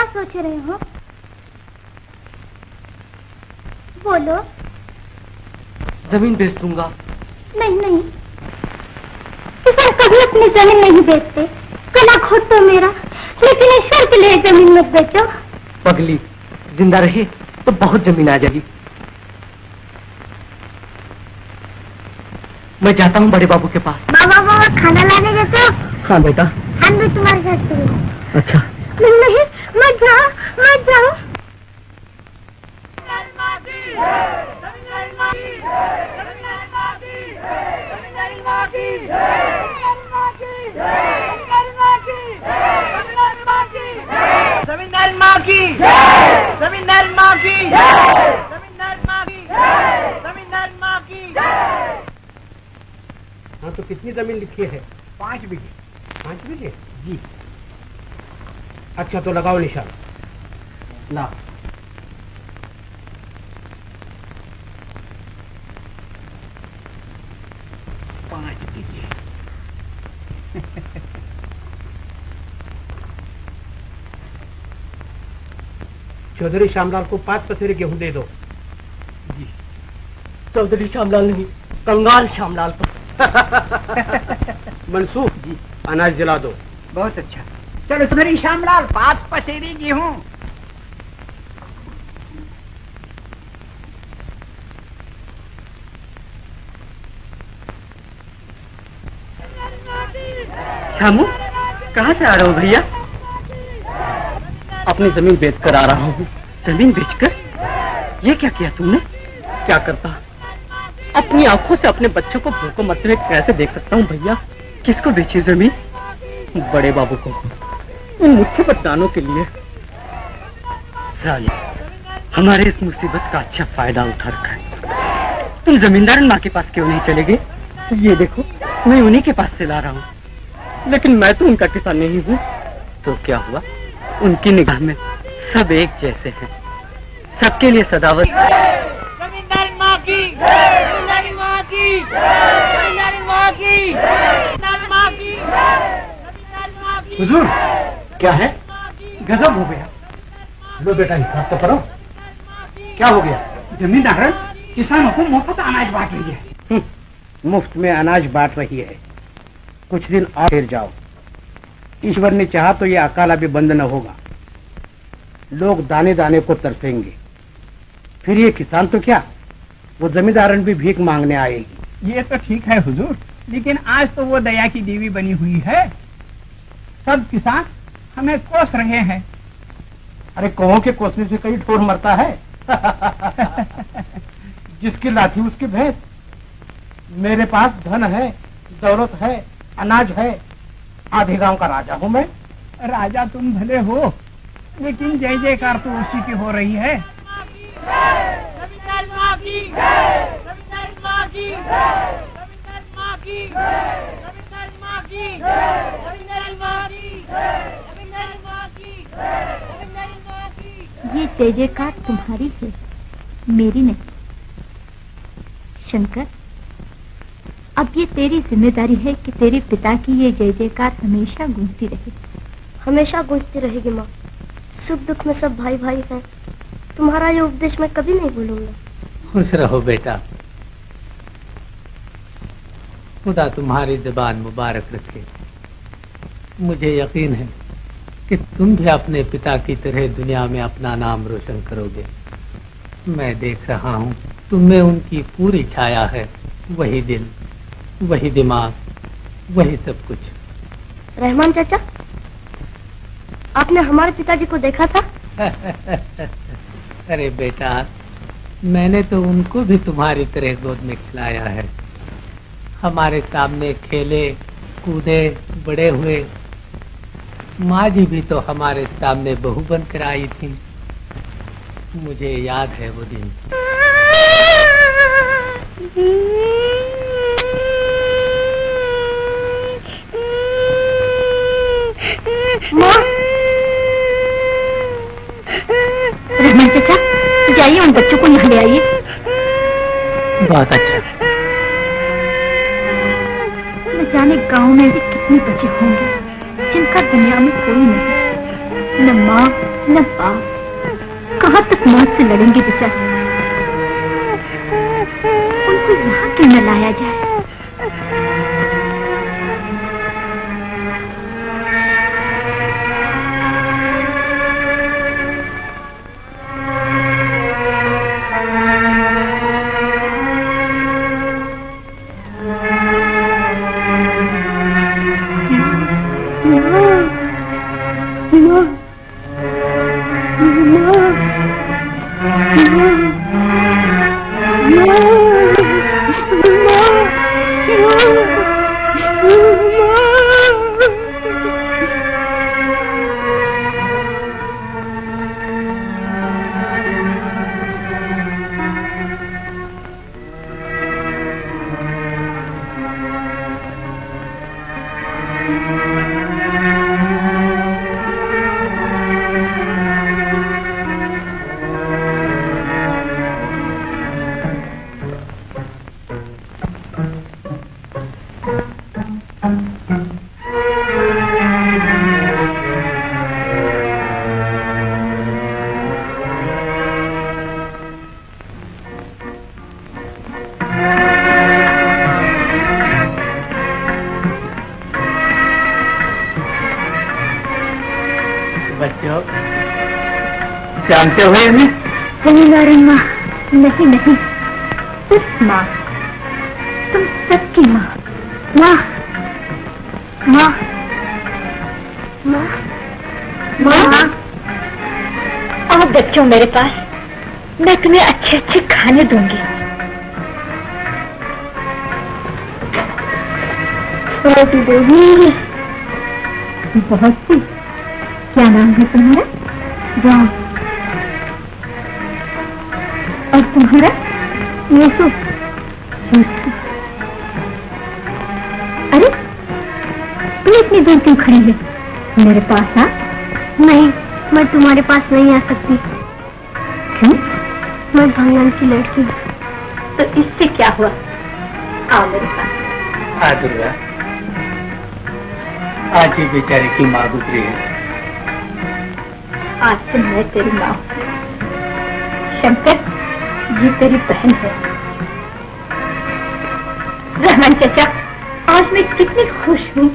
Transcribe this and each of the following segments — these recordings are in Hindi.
सोच रहे हो? बोलो। जमीन बेच दूंगा। नहीं नहीं, किसान कभी अपनी जमीन नहीं बेचते। कला खोद तो मेरा, लेकिन ईश्वर के लिए जमीन मत बेचो। पगली, जिंदा रही तो बहुत जमीन आ जाएगी। मैं जाता हूँ बड़े बाबू के पास। बाबा खाना लाने गए हो? हाँ बेटा। हम भी तुम्हारे साथ चलेंगे। अच्छा। नहीं नहीं, मत जाओ मत जाओ। जमींदार माँ की, जमींदार माँ की, जमींदार माँ की, जमींदार माँ की। हाँ तो कितनी जमीन लिखी है? 5 बीघे। 5 बीघे? जी। अच्छा तो लगाओ निशान। ला। चौधरी श्यामलाल को 5 पसेरे गेहूं दे दो। जी। चौधरी श्यामलाल नहीं, कंगाल श्यामलाल को। मंसूख जी, अनाज दिला दो। बहुत अच्छा। चलो चौधरी श्यामलाल, 5 पसेरी गेहूं। श्यामू, कहाँ से आ रहे हो भैया? अपनी जमीन बेचकर आ रहा हूँ। जमीन बेचकर? ये क्या किया तुमने? क्या करता? अपनी आंखों से अपने बच्चों को भूखों मरते हुए कैसे देख सकता हूँ भैया? किसको बेची जमीन? बड़े बाबू को, उन मुट्ठी बददानों के लिए। साले, हमारे इस मुसीबत का अच्छा फायदा उठा रखा है। तुम जमींदार माँ के पास क्यों नहीं चले गए? ये देखो, मैं उन्हीं के पास से ला रहा हूँ। लेकिन मैं तो उनका किसान नहीं हूँ। तो क्या हुआ? उनकी निगाह में सब एक जैसे हैं, सबके लिए सदावत। जमींदार माँ की, जमींदार माँ की, जमींदार माँ की, जमींदार माँ की, जमींदार माँ की। हुजूर, क्या है? गजब हो गया। लो बेटा, हिसाब तो करो। क्या हो गया? जमींदार किसानों को मुफ्त अनाज बांट रही है। मुफ्त में अनाज बांट रही है। कुछ दिन और ठहर जाओ। ईश्वर ने चाहा तो ये अकाला भी बंद न होगा। लोग दाने दाने को तरसेंगे। फिर ये किसान तो क्या, वो जमींदारन भी भीख मांगने आएगी। ये तो ठीक है हुजूर, लेकिन आज तो वो दया की देवी बनी हुई है। सब किसान हमें कोस रहे हैं। अरे कौओं के कोसने से कई ठोर मरता है। जिसकी लाठी उसकी भैंस। मेरे पास धन है, दौलत है, अनाज है, आधे गांव का राजा हूं मैं। राजा तुम भले हो, लेकिन जय जयकार तो उसी की हो रही है। ये जय जयकार तुम्हारी है, मेरी नहीं। शंकर, अब ये तेरी जिम्मेदारी है कि तेरे पिता की ये जय जयकार हमेशा गूंजती रहे। हमेशा गूंजती रहेगी माँ। सुख दुख में सब भाई भाई हैं। तुम्हारा ये उपदेश मैं कभी नहीं भूलूंगा। खुश रहो बेटा, खुदा तुम्हारी जुबान मुबारक रखे। मुझे यकीन है कि तुम भी अपने पिता की तरह दुनिया में अपना नाम रोशन करोगे। मैं देख रहा हूँ तुम में उनकी पूरी छाया है। वही दिल, वही दिमाग, वही सब कुछ। रहमान चाचा, आपने हमारे पिताजी को देखा था? अरे बेटा, मैंने तो उनको भी तुम्हारी तरह गोद में खिलाया है। हमारे सामने खेले कूदे बड़े हुए। माँ जी भी तो हमारे सामने बहू बनकर आई थी। मुझे याद है वो दिन। रहमान चाचा, जाइए उन बच्चों को यहाँ ले आइए। बहुत अच्छा। न जाने गांव में भी कितने बच्चे होंगे जिनका दुनिया में कोई नहीं। न माँ न बाप, कहाँ तक मौत से लड़ेंगे बेचारे। उनको यहाँ क्यों न लाया जाए। जानते हुए हमें जमींदारन माँ, नहीं नहीं, सिर्फ माँ, तुम सबकी माँ। माँ माँ माँ माँ, आओ बच्चों मेरे पास, मैं तुम्हें अच्छे अच्छे खाने दूंगी। रोटी देगी बहुत सी। क्या नाम है तुम्हारा? जॉन। और तुम्हारा? यूसुफ। यूसुफ। अरे तुम इतनी दूर क्यों खड़ी है? मेरे पास आ। नहीं, मैं तुम्हारे पास नहीं आ सकती। क्यों? मैं भंगन की लड़की हूँ। तो इससे क्या हुआ? आओ मेरे पास। हाँ दुर्गा, आज ही बेचारे की माँ गुजरी है। आज से मैं तेरी माँ हूँ। शंकर, ये तेरी बहन है। रहमान चाचा, आज मैं कितनी खुश हूँ।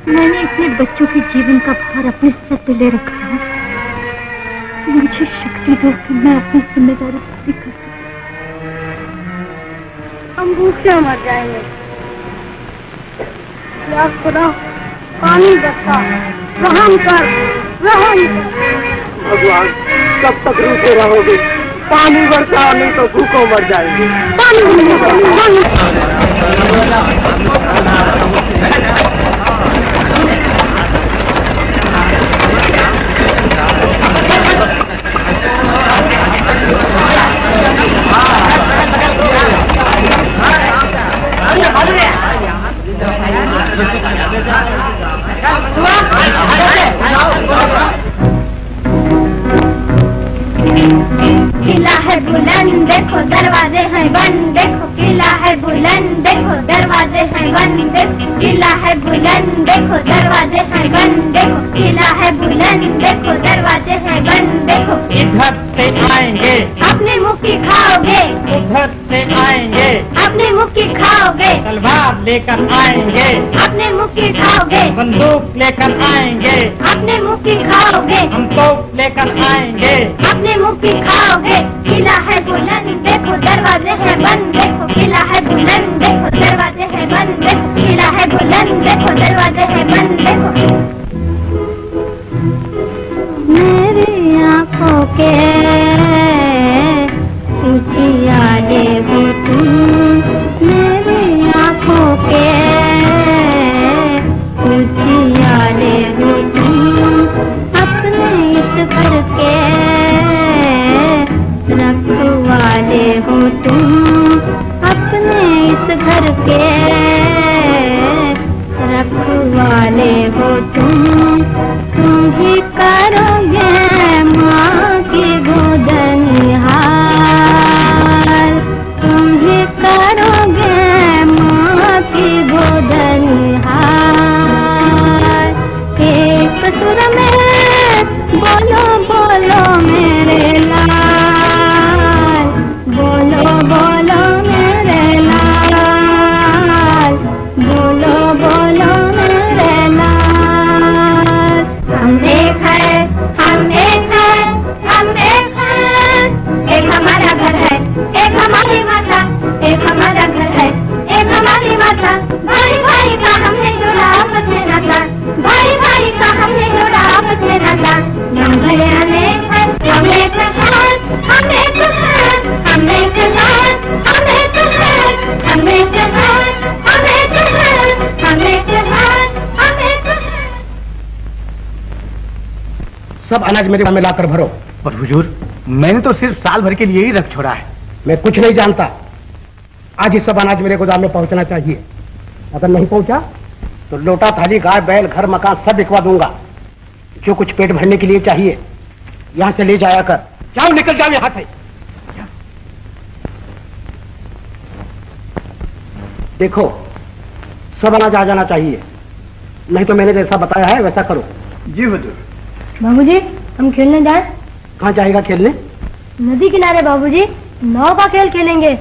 मैंने अपने बच्चों के जीवन का भार अपने सर पे ले रखा है। मुझे शक्ति दो कि मैं अपनी जिम्मेदारी पूरी कर सकूं। हम भूखे मर जाएंगे। या खुदा, पानी बरसा, रहम कर, रहम। भगवान, कब तक रूठे रहोगे? पानी बरसा, नहीं तो भूखों मर जाएंगे। किला है बुलंद, देखो दरवाजे हैं बंद। देखो किला है बुलंद, देखो दरवाजे हैं बंद। किला है बुलंद, देखो दरवाजे हैं बंद। देखो किला है बुलंद, देखो दरवाजे हैं बंद। देखो इधर से आएंगे, अपने मुख की खाओगे, उधर से आएंगे, अपने मुख की खाओगे। खाओगे, तलवार लेकर आएंगे, अपने मुंह की खाओगे, बंदूक लेकर आएंगे, अपने मुंह की खाओगे, हम तोप लेकर आएंगे, अपने मुंह की खाओगे। किला है बुलंद देखो दरवाजे हैं बंद, देखो किला है बुलंद देखो दरवाजे हैं बंद, देखो किला है बुलंद देखो दरवाजे हैं बंद, देखो। मेरी आँखों के उजियारे हो तुम, मेरी आँखों के उजियारे हो तुम, अपने इस घर के रखवाले हो तुम, अपने इस घर के रखवाले हो तुम ही करोगे माँ की गोद निहाल, तुम ही करोगे माँ की गोद निहाल। एक सुर में बोलो बोलो मेरे लाल, बोलो बोलो मेरे लाल, बोलो बोलो मेरे लाल। हम एक है, हम एक है, हम एक है, एक हमारा घर है, एक हमारी माता, एक हमारा घर है, एक हमारी माता। भाई भाई का हमने जोड़ा आपस में नाता, भाई भाई का हमने जोड़ा आपस में नाता। नाम भले अनेक है, हम एक है, हम एक है, हम एक है, हम एक है, हम एक है, हम एक है, हम एक है, हम एक है। सब अनाज मेरे में लाकर भरो। पर हुजूर, मैंने तो सिर्फ साल भर के लिए ही रख छोड़ा है। मैं कुछ नहीं जानता, आज ही सब अनाज मेरे गोदाम में पहुंचना चाहिए। अगर नहीं पहुंचा तो लोटा थाली गाय बैल घर मकान सब बिकवा दूंगा। जो कुछ पेट भरने के लिए चाहिए यहाँ से ले जाया कर। जाओ, निकल जाओ यहाँ से। देखो, सब अनाज आ जाना चाहिए, नहीं तो मैंने जैसा बताया है वैसा करो। जी हुजूर। बाबूजी, हम खेलने जाएं? कहाँ जाएगा खेलने? नदी किनारे बाबूजी, नाव का खेल खेलेंगे,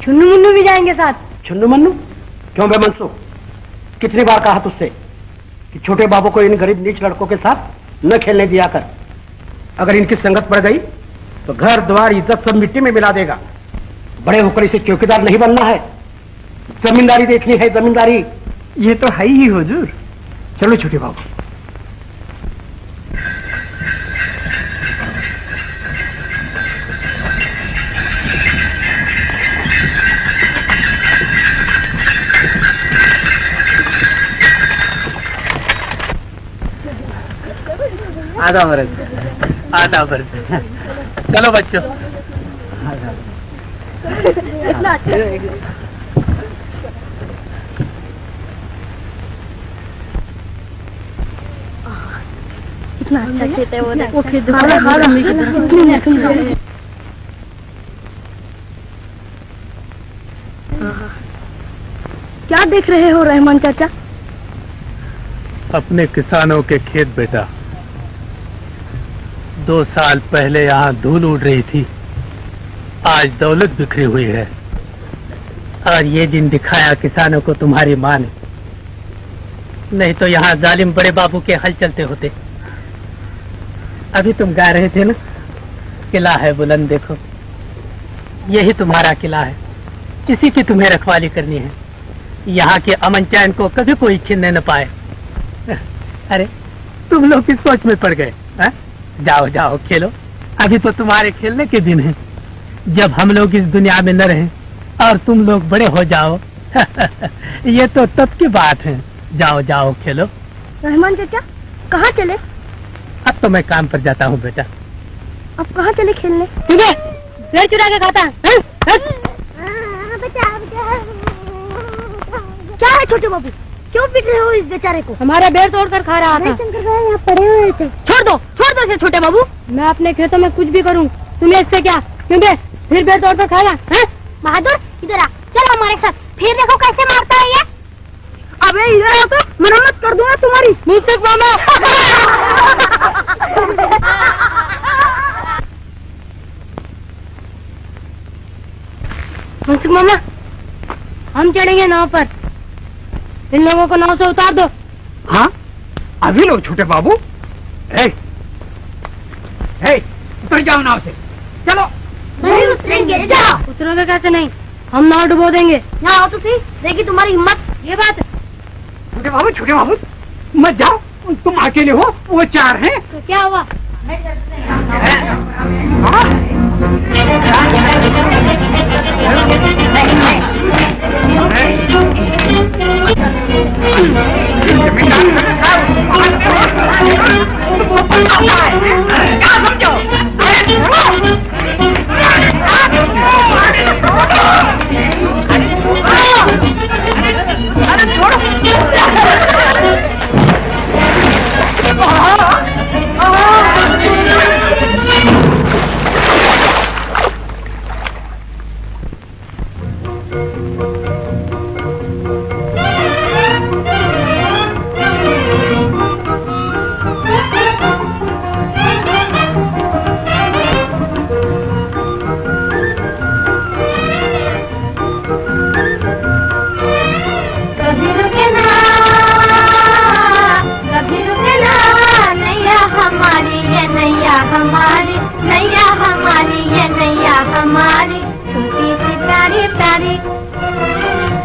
छुन्नू मुन्नू भी जाएंगे साथ। छुन्नू मन्नू? क्यों बे मनसू, कितनी बार कहा तुझसे कि छोटे बाबू को इन गरीब नीच लड़कों के साथ न खेलने दिया कर। अगर इनकी संगत पड़ गई तो घर द्वार इज्जत सब मिट्टी में मिला देगा। बड़े होकर इसे चौकीदार नहीं बनना है, जमींदारी देखनी है, जमींदारी। ये तो है ही हुजूर। चलो छोटे बाबू। आधा बरस, आधा बरस। चलो बच्चों। कितना अच्छा खेत है वो खेत। क्या देख रहे हो रहमान चाचा? अपने किसानों के खेत बेटा। 2 साल पहले यहाँ धूल उड़ रही थी, आज दौलत बिखरी हुई है। और ये दिन दिखाया किसानों को तुम्हारी माँ ने, नहीं तो यहाँ जालिम बड़े बाबू के हल चलते होते। अभी तुम गा रहे थे ना, किला है बुलंद देखो, यही तुम्हारा किला है, इसी की तुम्हें रखवाली करनी है। यहाँ के अमन चैन को कभी कोई छीनने न पाए। अरे तुम लोग की सोच में पड़ गए। जाओ जाओ खेलो, अभी तो तुम्हारे खेलने के दिन हैं। जब हम लोग इस दुनिया में न रहें और तुम लोग बड़े हो जाओ ये तो तब की बात है। जाओ जाओ खेलो। रहमान चाचा कहाँ चले? अब तो मैं काम पर जाता हूँ बेटा। अब कहाँ चले खेलने? पेड़ चुरा के खाता है? क्या है छोटे बाबू, क्यों पीट रहे हो इस बेचारे को? हमारा बेर तोड़ कर खा रहा था। शंकर भाई यहाँ पड़े हुए थे। छोड़ दो इसे छोटे बाबू। मैं अपने खेतों में कुछ भी करूं, तुम्हें इससे क्या? क्योंकि फिर बेर तोड़ कर खाएगा। बहादुर इधर आ, चलो हमारे साथ, फिर देखो कैसे मारता है ये। अबे इधर आकर मरम्मत कर दूंगा तुम्हारी। मुझसे मामा। मुंसुक मामा, हम हम चढ़ेंगे नाव पर। इन लोगों को नाव से उतार दो। हाँ अभी लो छोटे बाबू। हे, उतर जाओ नाव से, चलो। नहीं उतरेंगे, जाओ। उतरोगे कैसे नहीं? हम नाव डुबो देंगे। ना आओ तो फिर देखी तुम्हारी हिम्मत। ये बात है। छोटे बाबू मत जाओ, तुम अकेले हो, वो 4 हैं। तो क्या हुआ?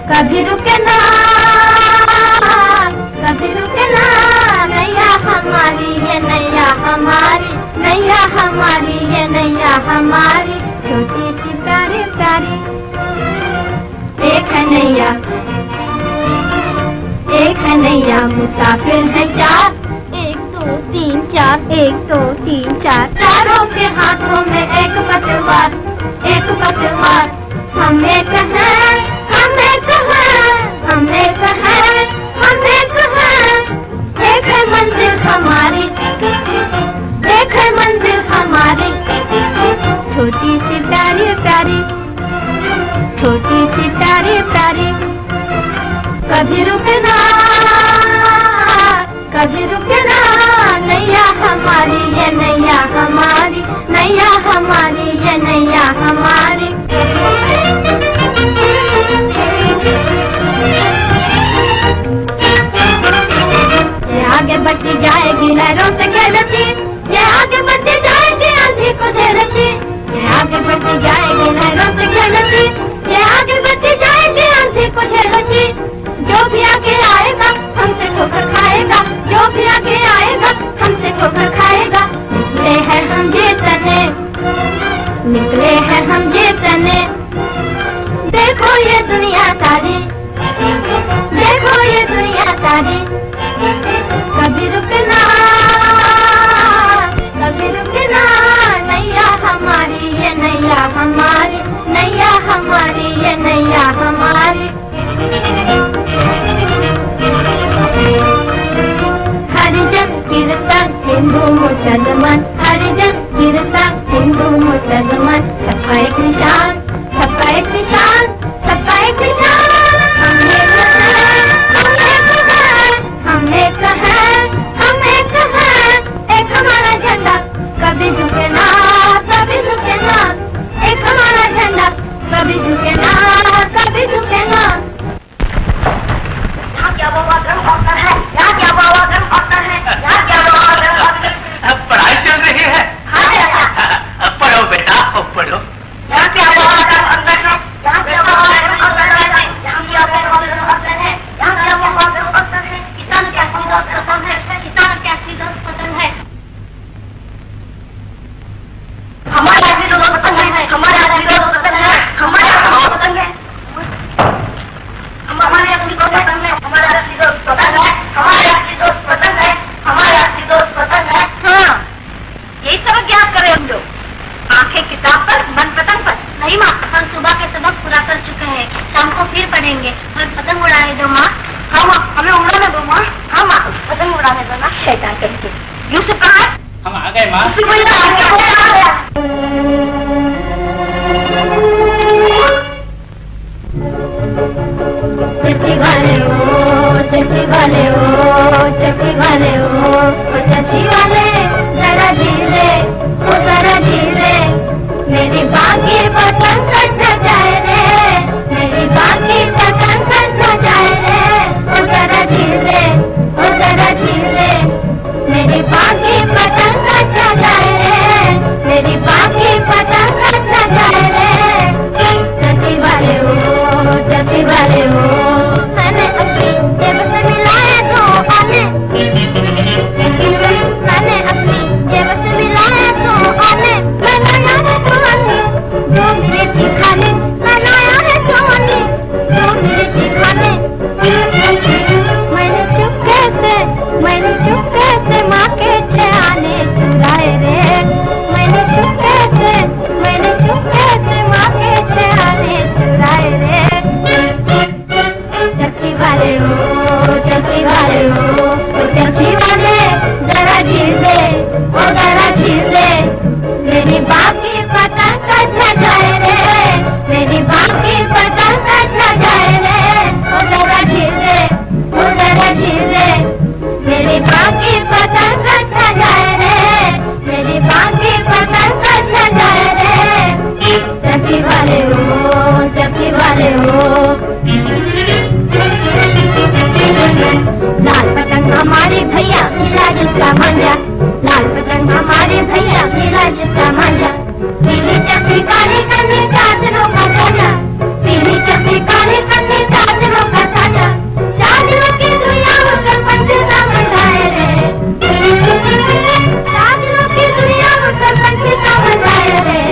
कभी रुके ना, कभी रुके ना, नैया हमारी ये नैया हमारी, नैया हमारी ये नैया हमारी, छोटी सी प्यारी प्यारी। एक है नैया, एक है नैया, मुसाफिर है 4, 1 2 3 4, 1 2 3 4, चारों के हाथों में एक पतवार, एक पतवार। हम एक हैं, हम एक हैं, हम एक हैं, हम एक हैं। एक है मंजिल हमारी, एक है मंजिल हमारी, छोटी सी प्यारी प्यारी, छोटी सी प्यारी प्यारी। कभी रुके ना, कभी रुके ना, नैया हमारी ये नैया हमारी, नैया हमारी ये नैया हमारी। ये आगे बढ़ती जाएगी लहरों से खेलती, ये आगे बढ़ती जाएगी आंधी को झेलती, ये आगे बढ़ती जाएगी लहरों से खेलती, ये आगे बढ़ती जाएगी आंधी को झेलती। जो भी आगे आएगा हमसे ठोकर खाएगा, जो भी आगे आएगा हमसे ठोकर खाएगा। निकले हैं हम जीतने, निकले हैं हम जीतने। देखो ये दुनिया सारी, देखो ये दुनिया सारी। कभी रुकना, कभी रुकना, नैया हमारी ये नैया हमारी, नैया हमारी ये नैया हमारी। हरिजन गिरस्तान हिंदू मुसलमान, हरिजन गिरस्तान हिंदू मुसलमान, सबका एक निशान, सबका एक निशान, सबका एक निशान। हम एक हैं, हम एक हैं, हम एक हैं, हम एक हैं। एक हमारा झंडा कभी झुके ना, कभी झुके ना, एक हमारा झंडा कभी झुके ना, कभी झुके ना। यहाँ क्या बाबा गर्म होता है, यहाँ क्या बाबा गर्म होता है, यहाँ क्या बाबा गर्म होता है। पढ़ाई चल रही है। हाँ चाचा, पढ़ो बेटा, पढ़ो। यहाँ क्या बाबा गर्म होता है, यहाँ क्या बाबा गर्म होता है, यहाँ क्या बाबा गर्म होता है, यहाँ क्या बाबा गर्म होता है। किसान क्या सीधा पसंद है, किसान क्या सीधा पसंद है। हमारा सीधा पसंद है, हमारा सीधा पसंद है, हमारा पसंद है, हमारे असली को पसंद है, हमारा असली दोस्त पसंद है, हमारा असली दोस्त पसंद है, हमारा असली दोस्त पसंद है। हाँ, यही सबक याद करें हम लोग। आंखें किताब पर, मन पतंग पर। नहीं माँ, हम सुबह के सबक पूरा कर चुके हैं, शाम को फिर पढ़ेंगे। हमें पतंग उड़ाने दो माँ। हाँ माँ, हमें उड़ाने दो माँ। हाँ माँ, पतंग उड़ाने दो ना। शैतान कहती यूसुफ कहाँ है? हम आ गए माँ। चिट्ठी वाले हो, चिट्ठी वाले हो, चिट्ठी वाले हो, चिट्ठी वाले जरा धीरे, ओ जरा धीरे। मेरी बाकी पतंग कट जाए रे, मेरी बाकी पतंग हमारे भैया मिला जिसका मजा, पीली चपी काली कन्नी चादरों का साजा, पीली चपी काली कन्नी चादरों का साजा, चादरों की दुनिया उनका पंचता मंडाए रे, चादरों की दुनिया उनका पंचता मंडाए रे।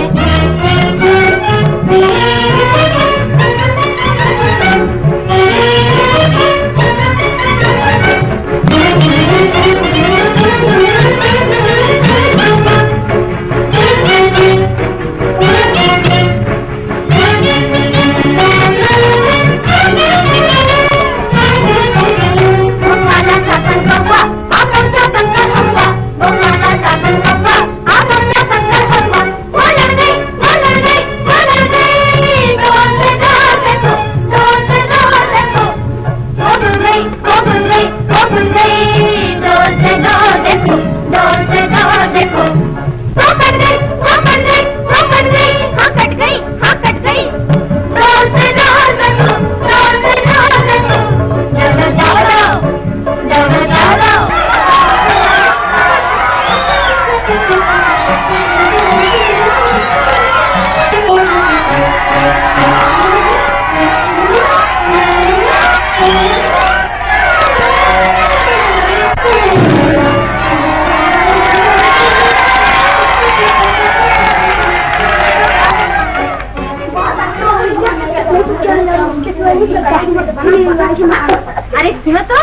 अरे सुनो तो,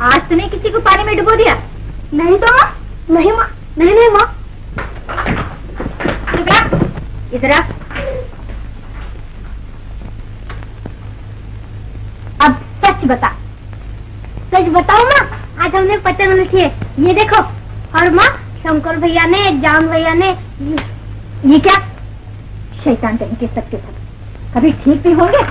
आज तूने किसी को पानी में डुबो दिया? नहीं तो माँ, नहीं माँ, नहीं माँ। इधर आ। अब सच बता, सच बताओ माँ, आज हमने पत्ते न किए। ये देखो, और माँ शंकर भैया ने, जान भैया ने, ये क्या शैतान के सबके सब कभी ठीक भी होंगे?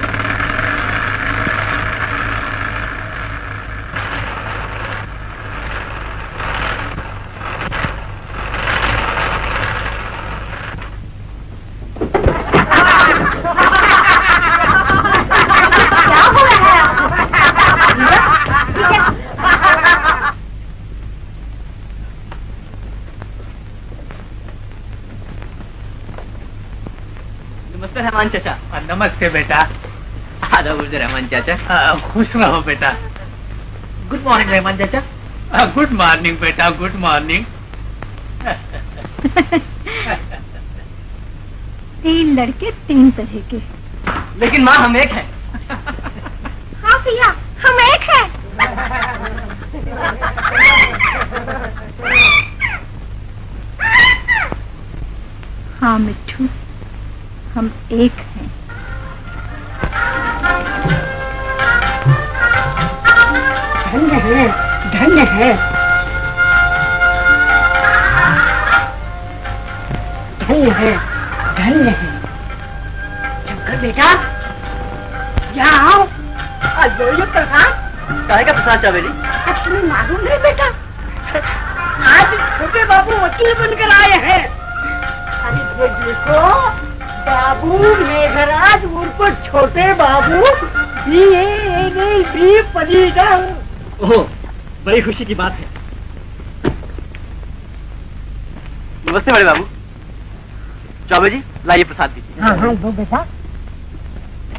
नमस्ते रहमान चाचा। नमस्ते बेटा। आधा गुजर रहमान चाचा। खुश रहो बेटा। गुड मॉर्निंग रहमान चाचा। गुड मॉर्निंग बेटा, गुड मॉर्निंग। 3 लड़के 3 तरह के। लेकिन माँ हम एक हैं। हाँ भैया, हम एक हैं। हाँ मिट्ठू, हम एक हैं। धन्य है, धन्य है, धन्य है, धन्य है। शंकर बेटा, यहाँ आओ। ये प्रसाद काहे का प्रसाद चावेली? अब तुम्हें मालूम है बेटा, आज छोटे बाबू वकील बनकर आए हैं। अरे देखो, बाबू मेघराज उर्फ छोटे बाबू बी पलीदा। ओह, बड़ी खुशी की बात है। नमस्ते बड़े बाबू। चौबे जी, लाइए प्रसाद दीजिए। हाँ हाँ दो बेटा।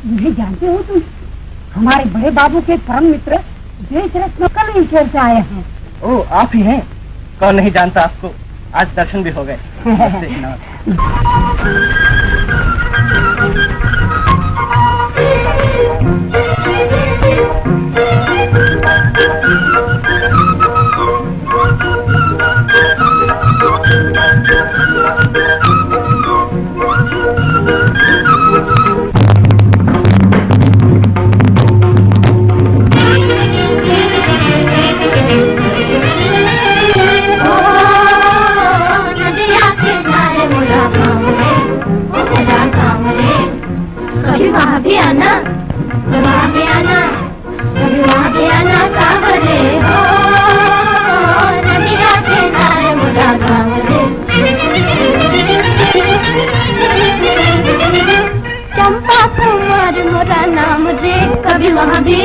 मुझे जानते हो तुम, हमारे बड़े बाबू के परम मित्र देश रत्न कल ईश्वर से आए हैं। ओह, आप ही हैं? कौन नहीं जानता आपको, आज दर्शन भी हो गए। वहाँ भी आना, वहाँ भी आना, कभी वहाँ भी आना सावरे हो, नदिया के नारे मुड़ा गाँव रे। चंपा कुमार मोरा नाम रे, कभी वहाँ भी,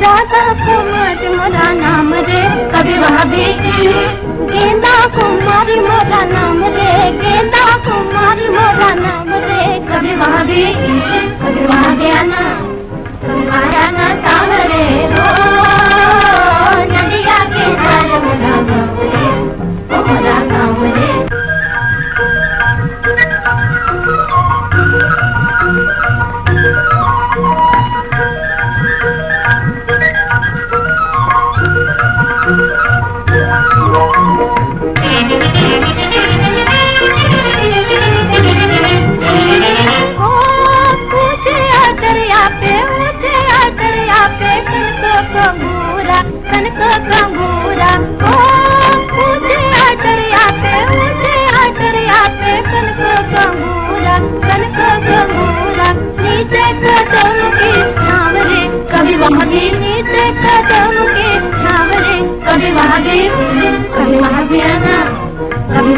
राधा कुमार मोरा नाम रे, कभी वहाँ भी,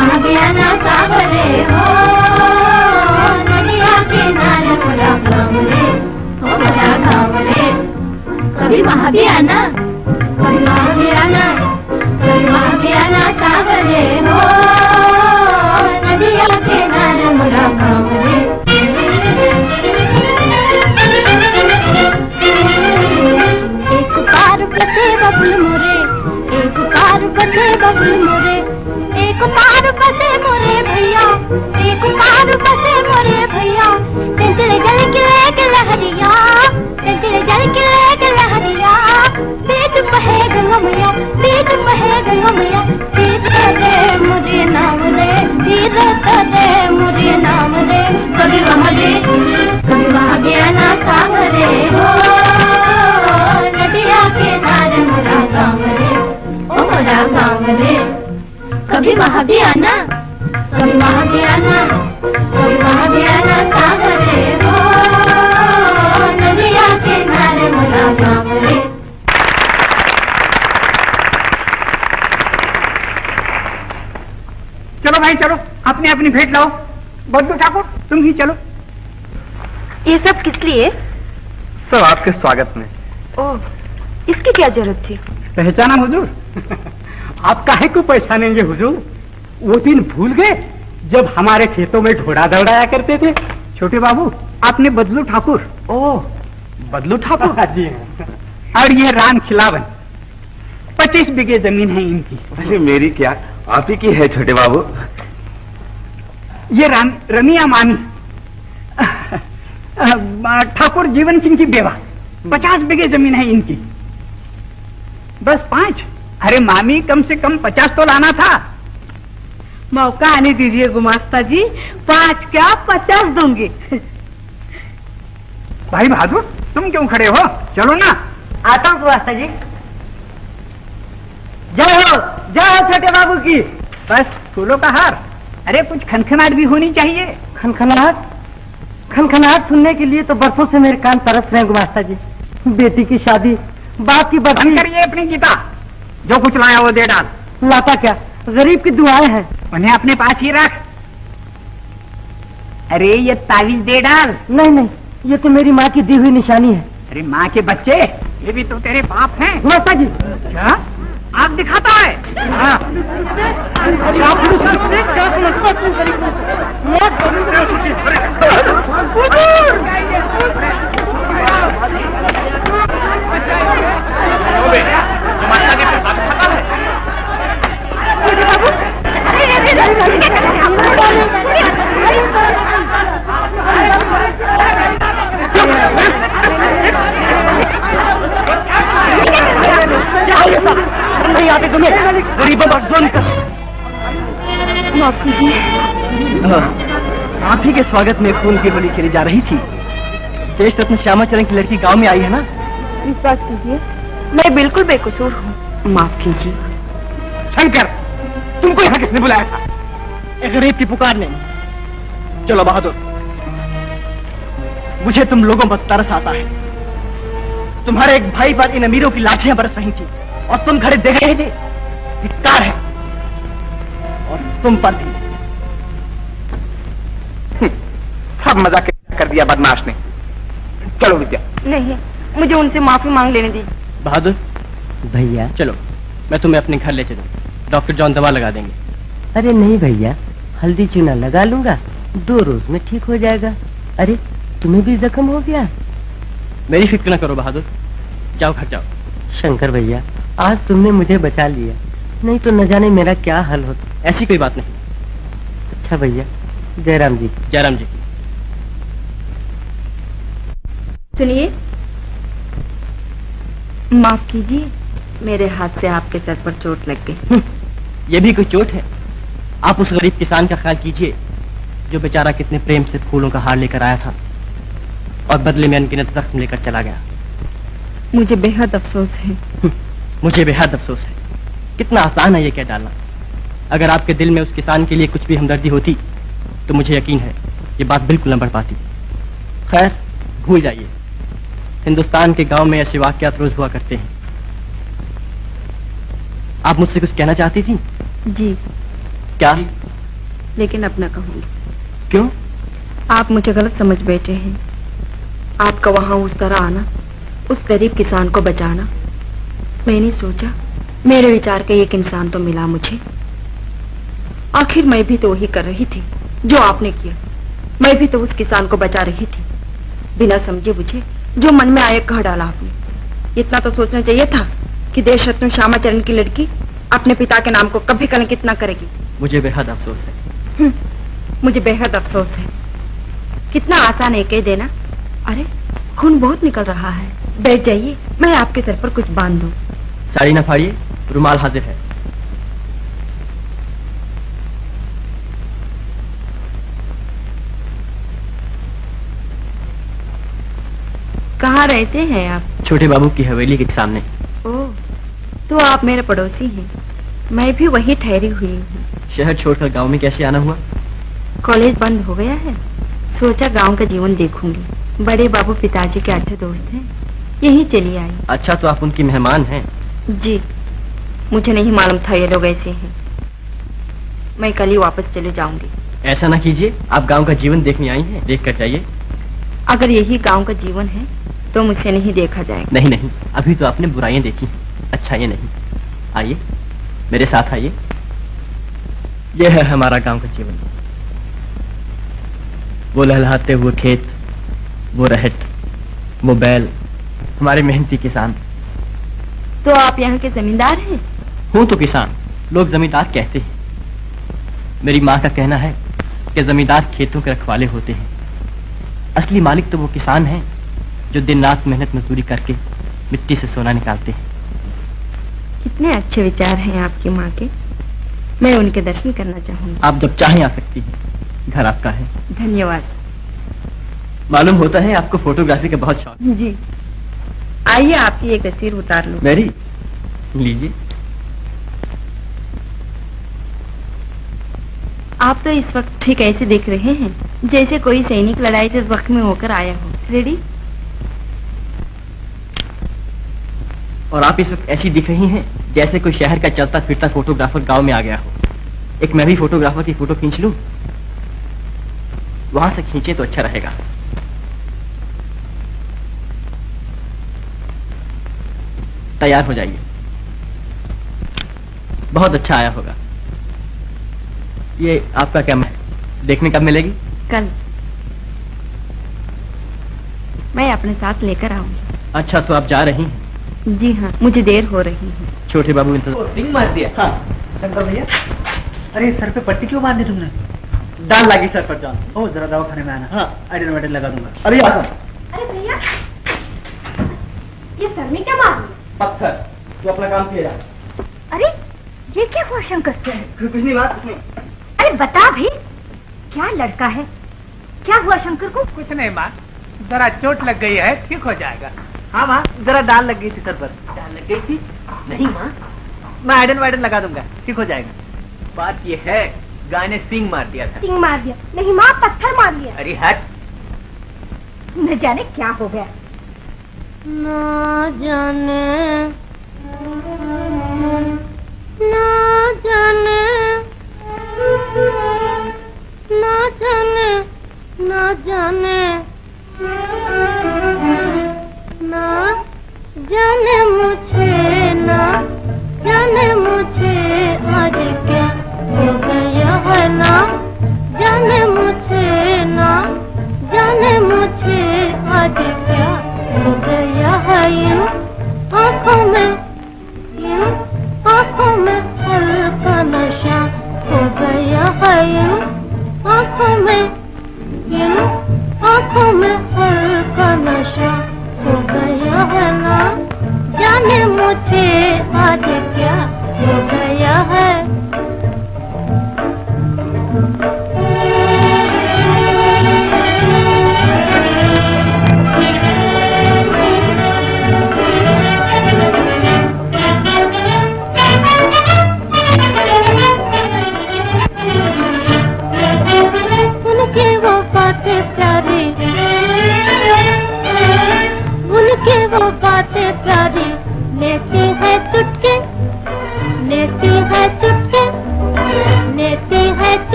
महाज्ञाना सागरे हो नदिया किनारे मोरा गाँव रे हो मोरा गाँव रे कभी वहाँ भी आना कभी वहाँ भी आना कभी वहाँ भी आना सागरे हो नदिया किनारे मोरा गाँव रे एक पार बसे बबुल मोरे एक पार बसे बबुल मोरे एक पार बसे मोरे भैया एक पार बसे मोरे भैया चंचल जल के लहरिया चंचल जल के लहरिया बीच बहे गंगा मैया बीच बहे गंगा मैया सीता दे मुझे नाम रे सीता दे मुझे नाम रे कभी वहाँ ज्ञाना सागरे हो नदिया किनारे मोरा गाँव रे ओ मोरा गाँव रे कभी वहाँ भी आना कभी वहाँ भी आना कभी वहाँ भी आना सागरे हो नदिया किनारे मोरा गाँव रे चलो भाई चलो, अपनी अपनी भेंट लाओ। बद्दू ठाकुर तुम ही चलो। ये सब किस लिए? सब आपके स्वागत में। ओह, इसकी क्या जरूरत थी? पहचाना हुजूर? आप काहे को पहचानेंगे हुजूर? वो दिन भूल गए जब हमारे खेतों में घोड़ा दौड़ाया करते थे? छोटे बाबू, आपने बदलू ठाकुर। ओह, बदलू ठाकुर? जी। और ये राम खिलावन, 25 बीघे जमीन है इनकी। अरे मेरी क्या, आप ही की है छोटे बाबू। ये रमिया मामी, ठाकुर जीवन सिंह की बेवा, 50 बीघे जमीन है इनकी। बस 5? अरे मामी, कम से कम 50 तो लाना था। मौका आने दीजिए गुमास्ता जी, 5 क्या 50 दूंगी। भाई बहादुर, तुम क्यों खड़े हो? चलो ना। आता हूँ गुमास्ता जी। जय हो छोटे बाबू की। बस फूलों का हार। अरे कुछ खनखनाहट भी होनी चाहिए। खनखनाहट सुनने के लिए तो बरसों से मेरे कान तरस रहे हैं गुमास्ता जी। बेटी की शादी, बाप की बदली। करिए अपनी गीता, जो कुछ लाया वो दे डाल। लाता क्या, गरीब की दुआएं हैं। उन्हें अपने पास ही रख। अरे ये तावीज दे डाल। नहीं, ये तो मेरी माँ की दी हुई निशानी है। अरे माँ के बच्चे, ये भी तो तेरे बाप हैं। गुमास्ता जी, क्या आप दिखाता है? हाँ। नहीं आते तुम्हें गरीबों पर जुल्म कर। माफ कीजिए। आप ही के स्वागत में खून की होली खेली जा रही थी। देश रत्न श्यामाचरण की लड़की गांव में आई है ना? विश्वास कीजिए, मैं बिल्कुल बेकसूर हूँ। माफ कीजिए। शंकर, तुमको यहाँ किसने बुलाया था? एक गरीब की पुकार ने। चलो बहादुर, मुझे तुम लोगों पर तरस आता है। तुम्हारे एक भाई पर इन अमीरों की लाठियां बरस रही थी और तुम खड़े देख रहे थे। धिक्कार है, और तुम पर भी। सब मजाक कर दिया बदमाश ने। चलो विद्या। नहीं, मुझे उनसे माफी मांग लेने दीजिए। बहादुर भैया, चलो मैं तुम्हें अपने घर ले चलूं। डॉक्टर जॉन दवा लगा देंगे। अरे नहीं भैया, हल्दी चूना लगा लूंगा, 2 रोज में ठीक हो जाएगा। अरे तुम्हें भी जख्म हो गया? मेरी फिक्र न करो बहादुर, जाओ घर जाओ। शंकर भैया, आज तुमने मुझे बचा लिया, नहीं तो न जाने मेरा क्या हाल होता। ऐसी कोई बात नहीं। अच्छा भैया, जयराम जी। जयराम जी। सुनिए, माफ कीजिए, मेरे हाथ से आपके सर पर चोट लग गई। ये भी कोई चोट है? आप उस गरीब किसान का ख्याल कीजिए जो बेचारा कितने प्रेम से फूलों का हार लेकर आया था और बदले में अनगिनत जख्म लेकर चला गया। मुझे बेहद अफसोस है। मुझे बेहद अफसोस है। कितना आसान है ये कह डालना। अगर आपके दिल में उस किसान के लिए कुछ भी हमदर्दी होती तो मुझे यकीन है ये बात बिल्कुल न बढ़ पाती। खैर, भूल जाइए। हिंदुस्तान के गांव में ऐसे वाकयात रोज हुआ करते हैं। आप मुझसे कुछ कहना चाहती थी? जी। क्या? लेकिन अब न कहूंगी। क्यों? आप मुझे गलत समझ बैठे हैं। आपका वहां उस तरह आना, उस गरीब किसान को बचाना, मैंने सोचा मेरे विचार का एक इंसान तो मिला मुझे। आखिर मैं भी तो वही कर रही थी जो आपने किया। मैं भी तो उस किसान को बचा रही थी। बिना समझे बुझे जो मन में आया कह डाला आपने। इतना तो सोचना चाहिए था कि देशरत्न श्यामाचरण की लड़की अपने पिता के नाम को कभी कलंकित न करेगी। मुझे बेहद अफसोस है। मुझे बेहद अफसोस है। कितना आसान है कह देना। अरे खून बहुत निकल रहा है। बैठ जाइए, मैं आपके सर पर कुछ बांध दूं। साड़ी न फाड़िए, रुमाल हाजिर है। कहाँ रहते हैं आप? छोटे बाबू की हवेली के सामने। ओह, तो आप मेरे पड़ोसी हैं। मैं भी वही ठहरी हुई हूँ। शहर छोड़कर गांव में कैसे आना हुआ? कॉलेज बंद हो गया है, सोचा गांव का जीवन देखूंगी। बड़े बाबू पिताजी के अच्छे दोस्त हैं, यही चली आई। अच्छा, तो आप उनकी मेहमान हैं? जी, मुझे नहीं मालूम था ये लोग ऐसे हैं। मैं कल ही वापस चले जाऊंगी। ऐसा ना कीजिए, आप गांव का जीवन देखने आई हैं, देख कर जाइए। अगर यही गांव का जीवन है तो मुझसे नहीं देखा जाएगा। नहीं नहीं, अभी तो आपने बुराइयां देखी, अच्छा ये नहीं। आइए मेरे साथ आइए। यह है हमारा गांव का जीवन। वो लहलहाते हुए खेत, वो रहट, वो बैल, हमारे मेहनती किसान। तो आप यहाँ के जमींदार हैं? हूं तो किसान, लोग जमींदार कहते हैं। मेरी माँ का कहना है कि जमींदार खेतों के रखवाले होते हैं। असली मालिक तो वो किसान हैं जो दिन रात मेहनत मजदूरी करके मिट्टी से सोना निकालते हैं। कितने अच्छे विचार हैं आपकी माँ के। मैं उनके दर्शन करना चाहूंगी। आप जब चाहें आ सकती हैं, घर आपका है। धन्यवाद। मालूम होता है आपको फोटोग्राफी का बहुत शौक। जी, आइए आपकी एक तस्वीर उतार लूं। मेरी? लीजिए। आप तो इस वक्त ठीक ऐसे दिख रहे हैं जैसे कोई सैनिक लड़ाई से जख्मी होकर आया हो। रेडी? और आप इस वक्त ऐसी दिख रही हैं जैसे कोई शहर का चलता फिरता फोटोग्राफर गांव में आ गया हो। एक मैं भी फोटोग्राफर की फोटो खींच लूं? वहां से खींचे तो अच्छा रहेगा। तैयार हो जाइए, बहुत अच्छा आया होगा। ये आपका कैमरा है, देखने कब मिलेगी? कल। मैं अपने साथ लेकर आऊंगी। अच्छा, तो आप जा रही हैं? जी हाँ, मुझे देर हो रही है। छोटे बाबू इंतजार। सिंह मार दिया। हाँ शंकर भैया, अरे सर पे पट्टी क्यों बांधी तुमने? दाल लगी सर पर जान। ओ जरा दवाखाने में आना। हाँ आयरन वायरन लगा दूंगा। अभी आता। अरे भैया, ये सर में क्या मार दिया? पत्थर, तू अपना काम किया। अरे ये क्या हुआ शंकर से? कुछ नहीं, बात कुछ नहीं। अरे बता भी, क्या लड़का है? क्या हुआ शंकर को? कुछ नहीं माँ, जरा चोट लग गई है, ठीक हो जाएगा। हाँ माँ, जरा डाल लग गई थी सर पर। डाल लग गई थी? नहीं माँ, मैं आयरन वायरन लगा दूंगा, ठीक हो जाएगा। बात ये है, गाय ने सिंग मार दिया था। सिंह मार दिया? नहीं माँ, पत्थर मार दिया। अरे हट। न जाने क्या हो गया। ना जाने, ना जाने, ना जाने, ना जाने, ना जाने मुझे, ना जाने मुझे आज क्या हो गया है। ना जाने मुझे, ना जाने मुझे आज क्या हो गया है। इन आँखों में हल्का नशा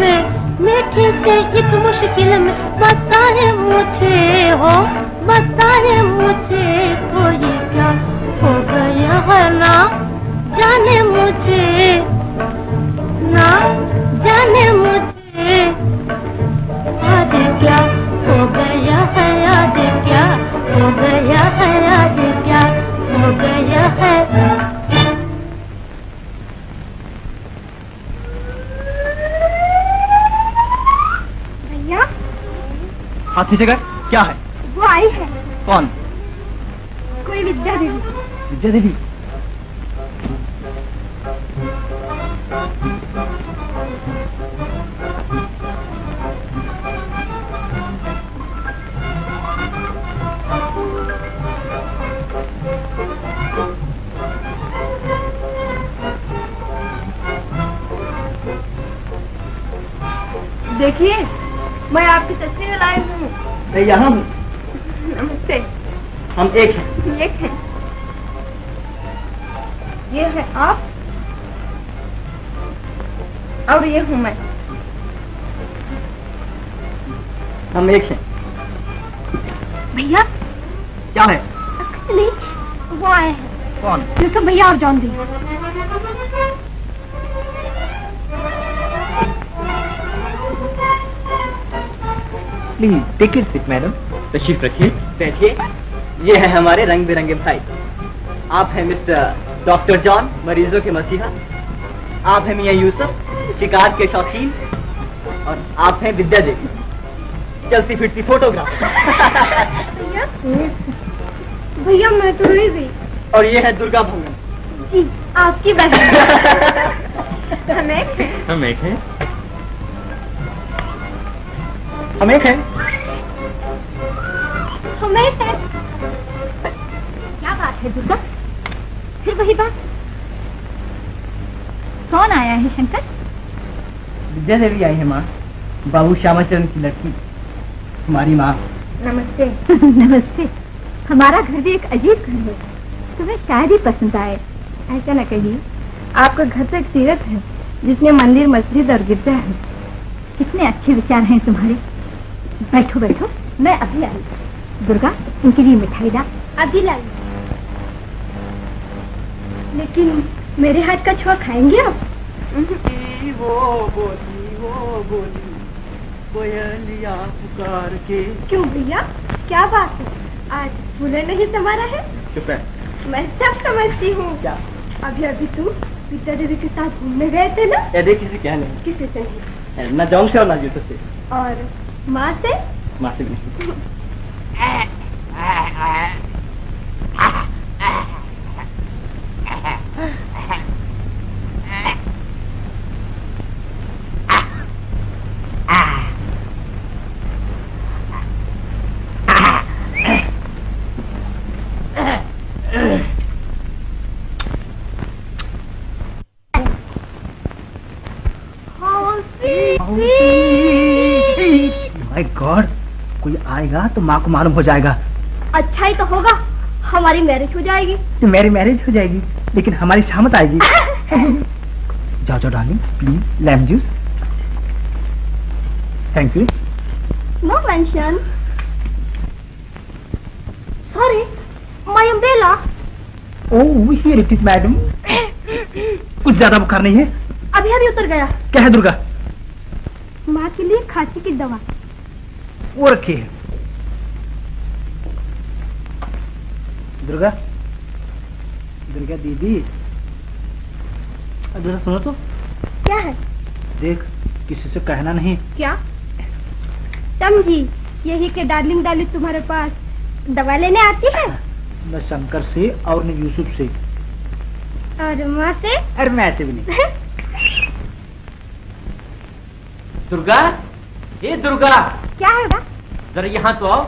में मीठी से एक मुश्किल में बताए मुझे हो, बताए मुझे कोई क्या हो गया है ना जाने मुझे, ना जाने मुझे आज क्या हो गया है, आज क्या हो गया है, आज क्या हो गया है। हाथी जगह क्या है? वो आई है। कौन? कोई विद्या देवी। विद्या देवी? देखिए, मैं आपकी तस्वीर लाई हूँ। मैं यहाँ हूँ। नमस्ते। हम एक हैं। एक है, ये है आप और ये हूँ मैं। हम एक हैं। भैया क्या है? एक्चुअली वो आए हैं। कौन? यूसुफ भैया और जॉन दी। Please take it seat madam. तशरीफ रखिए, बैठिए। ये है हमारे रंग बिरंगे भाई। आप हैं मिस्टर डॉक्टर जॉन, मरीजों के मसीहा। आप हैं मियां यूसुफ, शिकार के शौकीन। और आप हैं विद्या देवी, चलती फिरती फोटोग्राफ। भैया मैं तो रही गई। और ये है दुर्गा भंगन। जी, आपकी बहन। हम एक हैं। हम एक हैं। हम एक हैं। हम एक हैं। क्या बात है दुर्गा? फिर वही बात। कौन आया है शंकर? विद्या देवी आई है माँ, बाबू श्यामाचरण की लड़की, हमारी माँ। नमस्ते। नमस्ते। हमारा घर भी एक अजीब घर है, तुम्हें शायद ही पसंद आए। ऐसा न कहिए, आपका घर तो एक तीर्थ है जिसमें मंदिर, मस्जिद और गिरजा है। कितने अच्छे विचार हैं तुम्हारे। बैठो बैठो, मैं अभी आई। दुर्गा, इनके लिए मिठाई ला। अभी लाई। लेकिन मेरे हाथ का छुआ खाएंगे आप? वो बोली कोयलिया पुकार के। क्यों भैया, क्या बात है? आज फूले नहीं संवारा है? चुप है। मैं सब समझती हूँ। क्या? अभी अभी तुम विद्या देवी के साथ घूमने गए थे ना? यदि किसी क्या नहीं, किसी से नहीं। न जाऊं से और न जूतों से। और माँ से? माँ से भी नहीं। माय गॉड, कोई आएगा तो माँ को मालूम हो जाएगा। अच्छा ही तो होगा, हमारी मैरिज हो जाएगी। तो मेरी मैरिज हो जाएगी, लेकिन हमारी शामत आएगी। जाओ जाओ darling, please lemon juice. Thank you. No mention. Sorry, my umbrella. Oh here it is madam. कुछ ज्यादा बुखार नहीं है? अभी अभी उतर गया। क्या है दुर्गा? माँ के लिए खांसी की दवा। वो रखी है। दुर्गा, दुर्गा दीदी, दुर्गा सुनो तो। क्या है? देख, किसी से कहना नहीं। क्या? समझी, यही के डार्लिंग डार्लिंग तुम्हारे पास दवा लेने आती है। न शंकर से और न यूसुफ से। और माँ से? अरे मैं ऐसे भी नहीं। दुर्गा, ये दुर्गा। क्या है बा? जरा यहाँ तो आओ।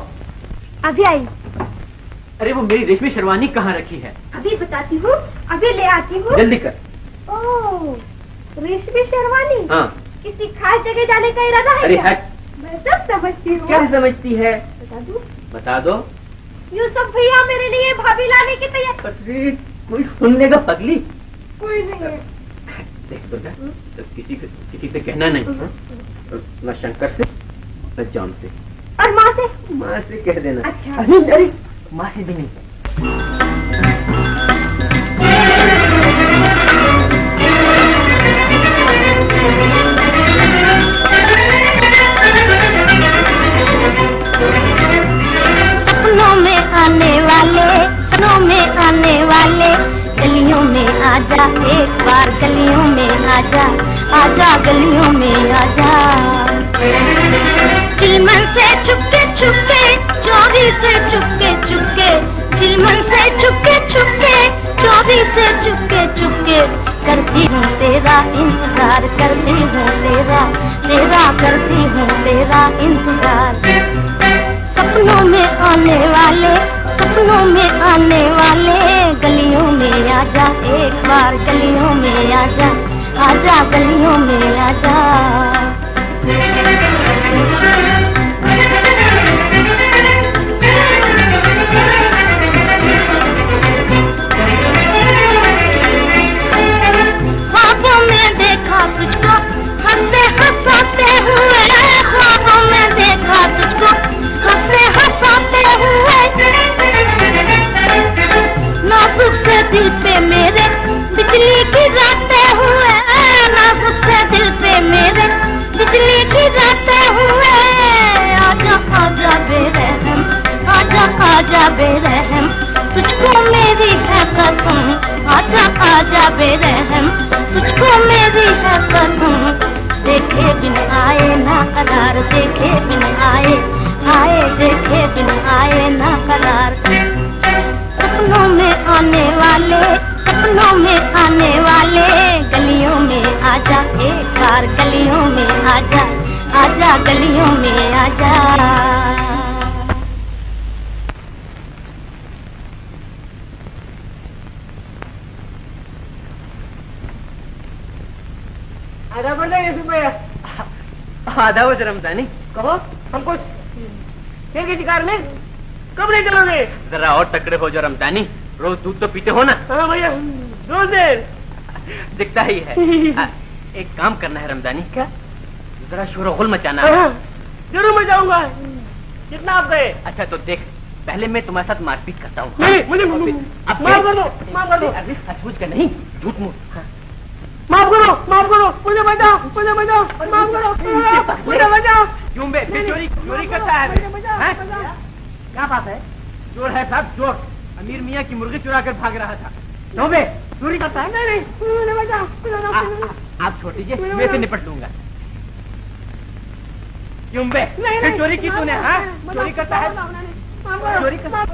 अभी आई। अरे वो मेरी रेशमी शेरवानी कहाँ रखी है? अभी बताती हूँ, अभी ले आती हूँ। जल्दी कर। ओह, रेशमी शेरवानी। हाँ। किसी खास जगह जाने का इरादा है? अरे क्या? हट। मैं सब समझती हूँ। क्या समझती है? बता दूँ? बता दो। यूसुफ भैया मेरे लिए भाभी लाने की तैयारी। अरे कोई सुनने का पगली। कोई नहीं है। देख दुर्गा, तो किसी से कहना नहीं। न शंकर से न जॉन से। और माँ से? माँ से कह देना। अच्छा। अरे माँ से भी नहीं। सपनों में आने वाले, सपनों में आने वाले, गलियों में आजा एक बार, गलियों में आजा, आजा गलियों में आजा। चिलमन से छुपके छुपके, चोरी से छुपके छुपके, चिलमन से छुपके छुपके, चोरी से छुपके छुपके, करती हूँ तेरा इंतजार, करती हूँ तेरा, तेरा करती हूँ तेरा इंतजार। सपनों में आने वाले, सपनों में आने वाले, गलियों में आजा एक बार, गलियों में आजा, आजा गलियों में आजा। ख्वाबों में देखा तुझको हंसते हंसाते हुए, ख्वाबों में देखा तुझको हंसते हंसाते हुए, नाजुक से दिल पे मेरे बिजली गिराते हुए, नाजुक से दिल पे मेरे बिजली गिराते हुए, आजा आजा बेरहम, आजा आजा बेरहम, तुझको मेरी है कसम, आजा आजा बेरहम, तुझको मेरी है कसम। देखे बिन आए ना करार, देखे बिन आए, आए देखे बिन आए ना करार। सपनों में आने वाले, सपनों में आने वाले, गलियों में आजा एक बार, गलियों में आजा, आजा गलियों में आजा। आधा बंदा ये भैया, आधा बज रमजानी। कहो हमको शेर के शिकार में कब ले चलोगे? जरा और तकड़े हो जो रमजानी, रोज दूध तो पीते हो ना? हाँ भैया, रोज देर दिखता ही है। एक काम करना है रमजानी। क्या? जरा शोर-गुल मचाना है। जरूर मचाऊंगा, कितना आप गए? अच्छा तो देख, पहले मैं तुम्हारे साथ मारपीट करता हूँ। मुझे माफ कर दो, माफ कर दो। अरे सचमुच का नहीं, झूठ मूठ। माफ करो, माफ करो, मुझे बचाओ, मुझे बचाओ, माफ करो, मुझे बचाओ। क्यों बे, चोरी चोरी करता है? क्या बात है? चोर है साहब, चोर। अमीर मियाँ की मुर्गी चुरा कर भाग रहा था। क्यों बे, चोरी करता है? नहीं नहीं, मुझे बचाओ। आप छोड़ दीजिए, मैं से निपट लूंगा। क्यों बे, चोरी की तूने? हाँ, चोरी करता है, चोरी करता है,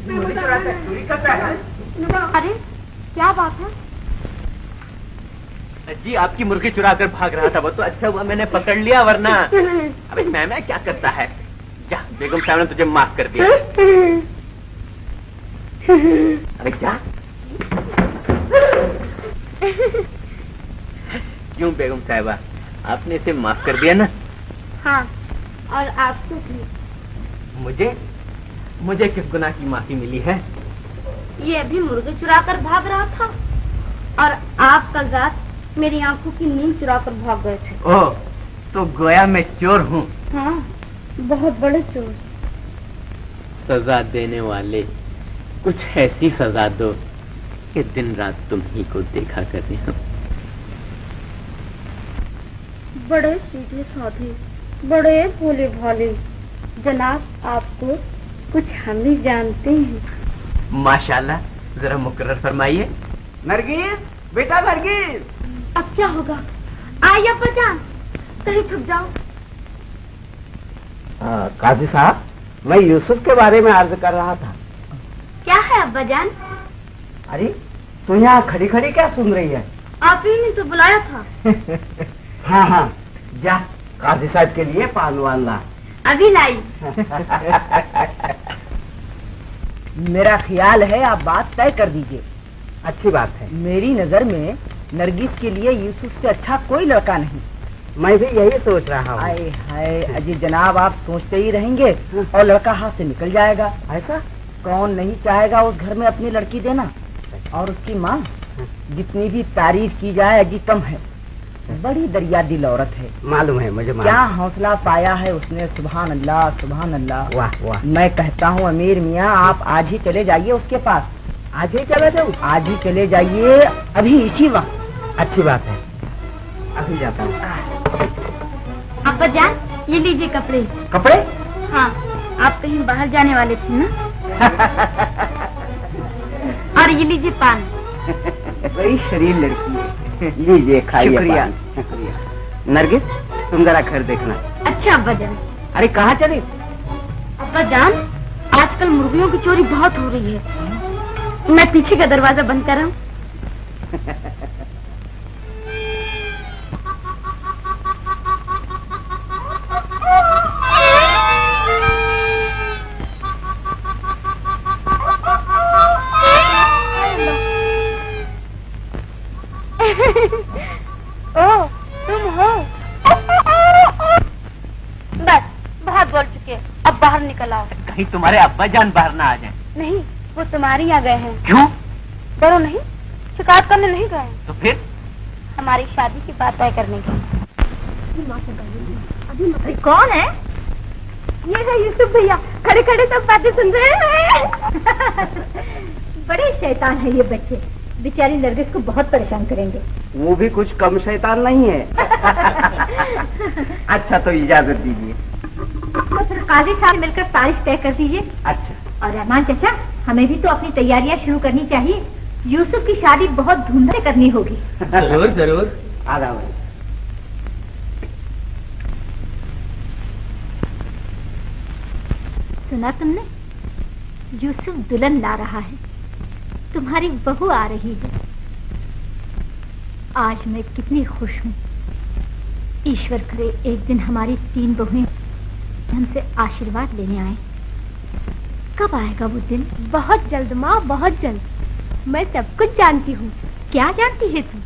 चोरी करता है। अरे क्या बात है? जी आपकी मुर्गी चुरा कर भाग रहा था वो, तो अच्छा हुआ मैंने पकड़ लिया, वरना अबे मैं क्या करता है? जा, बेगम साहब ने तुझे माफ कर दिया। अरे क्या? क्यों बेगम साहबा, आपने इसे माफ कर दिया ना? हाँ, और आपको भी। मुझे किस गुनाह की माफी मिली है? ये भी मुर्गी चुरा कर भाग रहा था, और आप कल रात मेरी आंखों की नींद चुरा कर भाग गए थे। ओह, तो गोया मैं चोर हूँ। हाँ, बहुत बड़े चोर। सजा देने वाले, कुछ ऐसी सजा दो कि दिन रात तुम ही को देखा करें हम। बड़े सीधे साधे, बड़े भोले भाले, जनाब आपको कुछ हम ही जानते हैं। माशाल्लाह, जरा मुकर्रर फरमाइए। नरगिस, बेटा नरगिस। अब क्या होगा? आइए अब्बाजान, कहीं छुप जाओ। काजी साहब, मैं यूसुफ के बारे में अर्ज कर रहा था। क्या है अब्बाजान? अरे तू यहाँ खड़ी खड़ी क्या सुन रही है? आप ही ने तो बुलाया था। हाँ हाँ, जा काजी साहब के लिए पानवान ला। अभी लाई। मेरा ख्याल है आप बात तय कर दीजिए। अच्छी बात है। मेरी नजर में नरगिस के लिए यूसुफ से अच्छा कोई लड़का नहीं। मैं भी यही सोच रहा हूँ। आए हाय अजीज जनाब, आप सोचते ही रहेंगे और लड़का हाथ से निकल जाएगा। ऐसा कौन नहीं चाहेगा उस घर में अपनी लड़की देना? और उसकी माँ, जितनी भी तारीफ की जाए अजी कम है। बड़ी दरिया दिल औरत है। मालूम है मुझे, क्या हौसला पाया है उसने, सुभान अल्लाह सुभान अल्लाह। वाह वाह। मैं कहता हूँ अमीर मियाँ आप आज ही चले जाइए उसके पास। आज ही चला जाऊँ? आज ही चले जाइए, अभी इसी वक्त। अच्छी बात है, अभी जाता हूँ। अब्बा जान ये लीजिए कपड़े। कपड़े? हाँ, आप कहीं बाहर जाने वाले थे ना। और ये लीजिए पान। बड़ी शरीर लड़की है, लीजिए खाइए। शुक्रिया। शुक्रिया। नरगिस तुम जरा घर देखना। अच्छा अब्बा जान। अरे कहाँ चले? अब्बा जान आजकल मुर्गियों की चोरी बहुत हो रही है, मैं पीछे का दरवाजा बंद कर रहा हूँ। ओ तुम हो? बस बहुत बोल चुके, अब बाहर निकल आओ। कहीं तुम्हारे अब्बा जान बाहर ना आ जाए। नहीं, वो तुम्हारे यहाँ गए हैं। क्यों? डरो नहीं, शिकायत करने नहीं गए, तो फिर? हमारी शादी की बात तय करने गए। अभी कौन है? ये है यूसुफ भैया, खड़े खड़े सब बातें सुन रहे हैं। बड़े शैतान है ये बच्चे, बेचारी नरगिस को बहुत परेशान करेंगे। वो भी कुछ कम शैतान नहीं है। अच्छा तो इजाजत दीजिए। तो फिर काजी साहब मिलकर तारीख तय कर दीजिए। अच्छा। और रहमान चाचा हमें भी तो अपनी तैयारियां शुरू करनी चाहिए, यूसुफ की शादी बहुत धूमधाम से करनी होगी। जरूर जरूर। आधा भाई। सुना तुमने? यूसुफ दुल्हन ला रहा है, तुम्हारी बहू आ रही है। आज मैं कितनी खुश हूँ। ईश्वर करे एक दिन हमारी 3 बहुएं हमसे आशीर्वाद लेने आए। कब आएगा वो दिन? बहुत जल्द माँ, बहुत जल्द। मैं सब कुछ जानती हूँ। क्या जानती है तुम?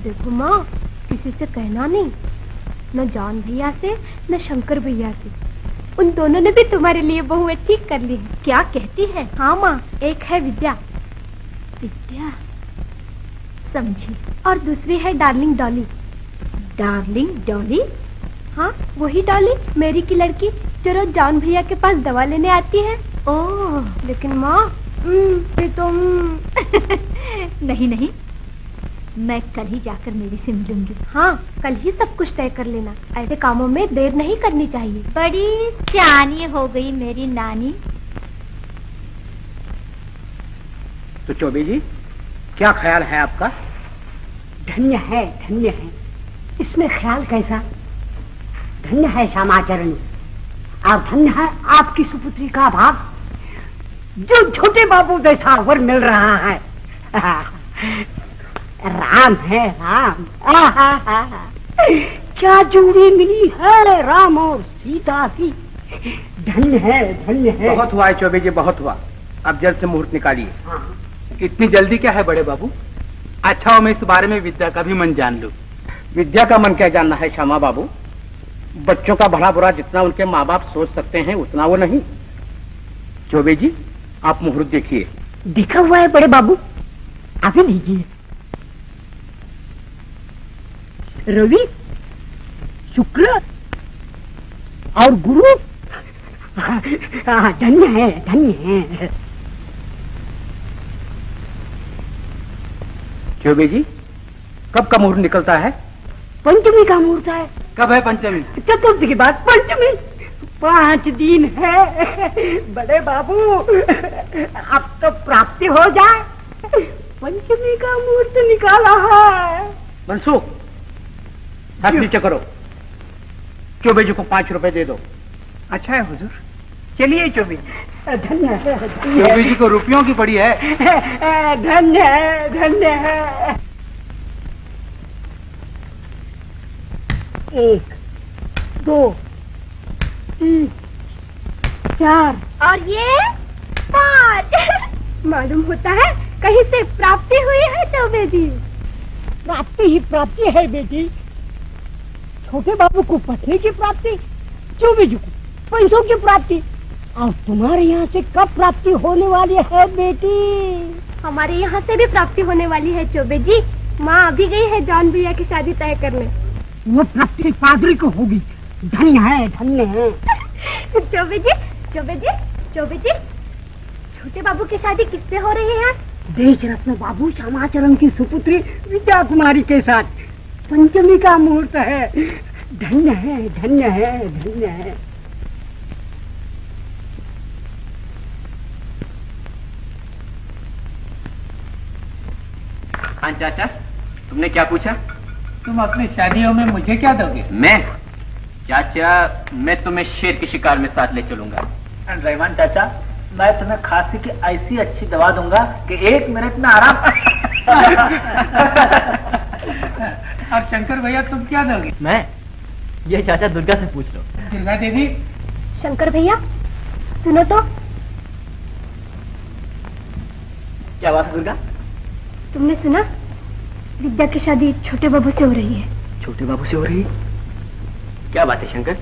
देखो माँ, किसी से कहना नहीं, न जान भैया से न शंकर भैया से। उन दोनों ने भी तुम्हारे लिए बहुएं ठीक कर ली है। क्या कहती है? हाँ माँ, एक है विद्या। विद्या समझी, और दूसरी है डार्लिंग डॉली। डार्लिंग डॉली? हाँ वही डॉली, मेरी की लड़की जो रोज जान भैया के पास दवा लेने आती है। ओह लेकिन माँ ये तो नहीं नहीं, मैं कल ही जाकर मेरी से मिलूंगी। हाँ कल ही सब कुछ तय कर लेना, ऐसे कामों में देर नहीं करनी चाहिए। बड़ी सियानी हो गई मेरी नानी। तो चौबे जी क्या ख्याल है आपका? धन्य है, धन्य है। इसमें ख्याल कैसा? धन्य है श्यामाचरण, और धन्य है आपकी सुपुत्री का भाग, जो छोटे बाबू जैसा वर मिल रहा है। राम है राम। क्या जोड़ी मिली है राम और सीता की। धन्य है, धन्य है। बहुत हुआ है चौबे जी, बहुत हुआ। अब जल्द से मुहूर्त निकालिए। इतनी जल्दी क्या है बड़े बाबू? अच्छा हो मैं इस बारे में विद्या का भी मन जान लूं। विद्या का मन क्या जानना है श्यामा बाबू? बच्चों का भला बुरा जितना उनके माँ बाप सोच सकते हैं उतना वो नहीं। चौबे जी आप मुहूर्त देखिए। दिखा हुआ है बड़े बाबू, आगे लीजिए। रवि, शुक्र और गुरु। धन्य है, धन्य है। चौबे जी कब का मुहूर्त निकलता है? पंचमी का मुहूर्त है। कब है पंचमी? चतुर्थी के बाद पंचमी। 5 दिन है बड़े बाबू, अब तो प्राप्ति हो जाए। पंचमी का मुहूर्त निकाला है। मनसूख हाथ नीचे करो। चौबे जी को 5 रुपए दे दो। अच्छा है हुजूर, चलिए चौबे। धन्य है, चौबे जी को रुपयों की पड़ी है। धन्य है, धन्य है। 1 2 3 4 और ये 5। मालूम होता है कहीं से प्राप्ति हुई है चौबे जी। प्राप्ति ही प्राप्ति है बेटी। छोटे बाबू को पढ़ने की प्राप्ति, चौबे जी को पैसों की प्राप्ति, और तुम्हारे यहाँ से कब प्राप्ति होने वाली है बेटी? हमारे यहाँ से भी प्राप्ति होने वाली है चौबे जी। माँ अभी गई है जॉन भैया की शादी तय करने। वो प्राप्ति पादरी को होगी। धन्य है, धन्य है। चौबे जी, चौबे जी, चौबे जी, छोटे बाबू की शादी किससे हो रही है? देश रत्न बाबू श्यामाचरण की सुपुत्री विद्या कुमारी के साथ। पंचमी का मुहूर्त है। धन्य है, धन्य है, धन्य है। हाँ चाचा, तुमने क्या पूछा? तुम अपनी शादियों में मुझे क्या दोगे? मैं? चाचा, मैं तुम्हें शेर के शिकार में साथ ले चलूंगा। रहमान चाचा, मैं तुम्हें खांसी की ऐसी अच्छी दवा दूंगा कि 1 मिनट में आराम। और शंकर भैया तुम क्या दोगे? मैं? ये चाचा दुर्गा से पूछ लो। दुर्गा देवी। शंकर भैया सुनो तो। क्या बात है दुर्गा? तुमने सुना? विद्या की शादी छोटे बाबू से हो रही है। छोटे बाबू से हो रही? क्या बात है शंकर?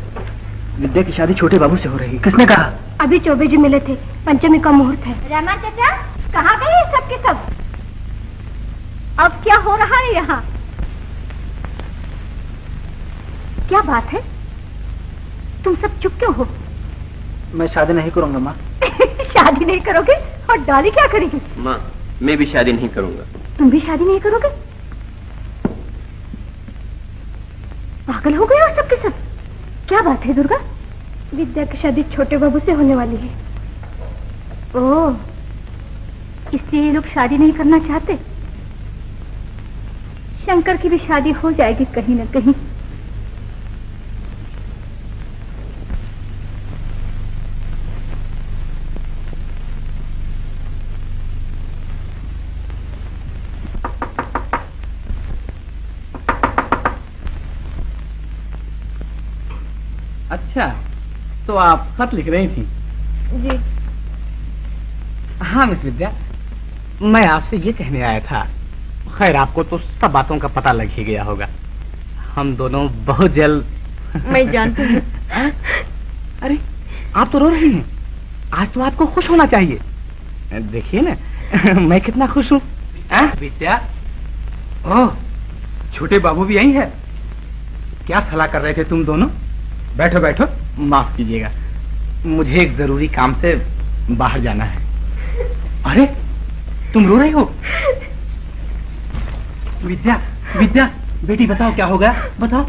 विद्या की शादी छोटे बाबू से हो रही? किसने कहा? अभी चौबे जी मिले थे, पंचमी का मुहूर्त है। रहमान चाचा, कहाँ गए सब के सब? अब क्या हो रहा है यहाँ? क्या बात है? तुम सब चुप क्यों हो? मैं शादी नहीं करूंगा माँ। शादी नहीं करोगे? और डॉली क्या करेगी? माँ, मैं भी शादी नहीं करूंगा। तुम भी शादी नहीं करोगे? पागल हो गए हो सब के सब? क्या बात है दुर्गा? विद्या की शादी छोटे बाबू से होने वाली है। ओह, इसलिए ये लोग शादी नहीं करना चाहते। शंकर की भी शादी हो जाएगी कहीं न कहीं। अच्छा, तो आप खत लिख रही थी? जी। हाँ मिस विद्या, मैं आपसे ये कहने आया था। खैर, आपको तो सब बातों का पता लग ही गया होगा। हम दोनों बहुत जल्द। मैं जानती हूँ। अरे, आप तो रो रही हैं। आज तो आपको खुश होना चाहिए। देखिए ना, मैं कितना खुश हूँ। विद्या, ओह, छोटे बाबू भी यही है। क्या सलाह कर रहे थे तुम दोनों? बैठो बैठो। माफ कीजिएगा, मुझे एक जरूरी काम से बाहर जाना है। अरे, तुम रो रही हो? विद्या, विद्या, बेटी बताओ क्या हो गया? बताओ।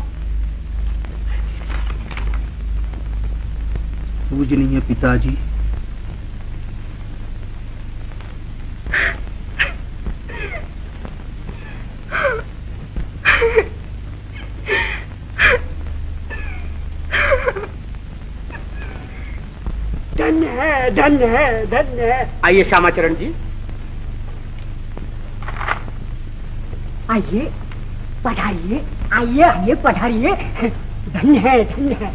पूजनीय पिताजी, धन्य है, धन्य है, धन्य है। आइए श्यामाचरण जी। आइए, पधारिए, आइए, आइए, पधारिए। धन्य है, धन्य है।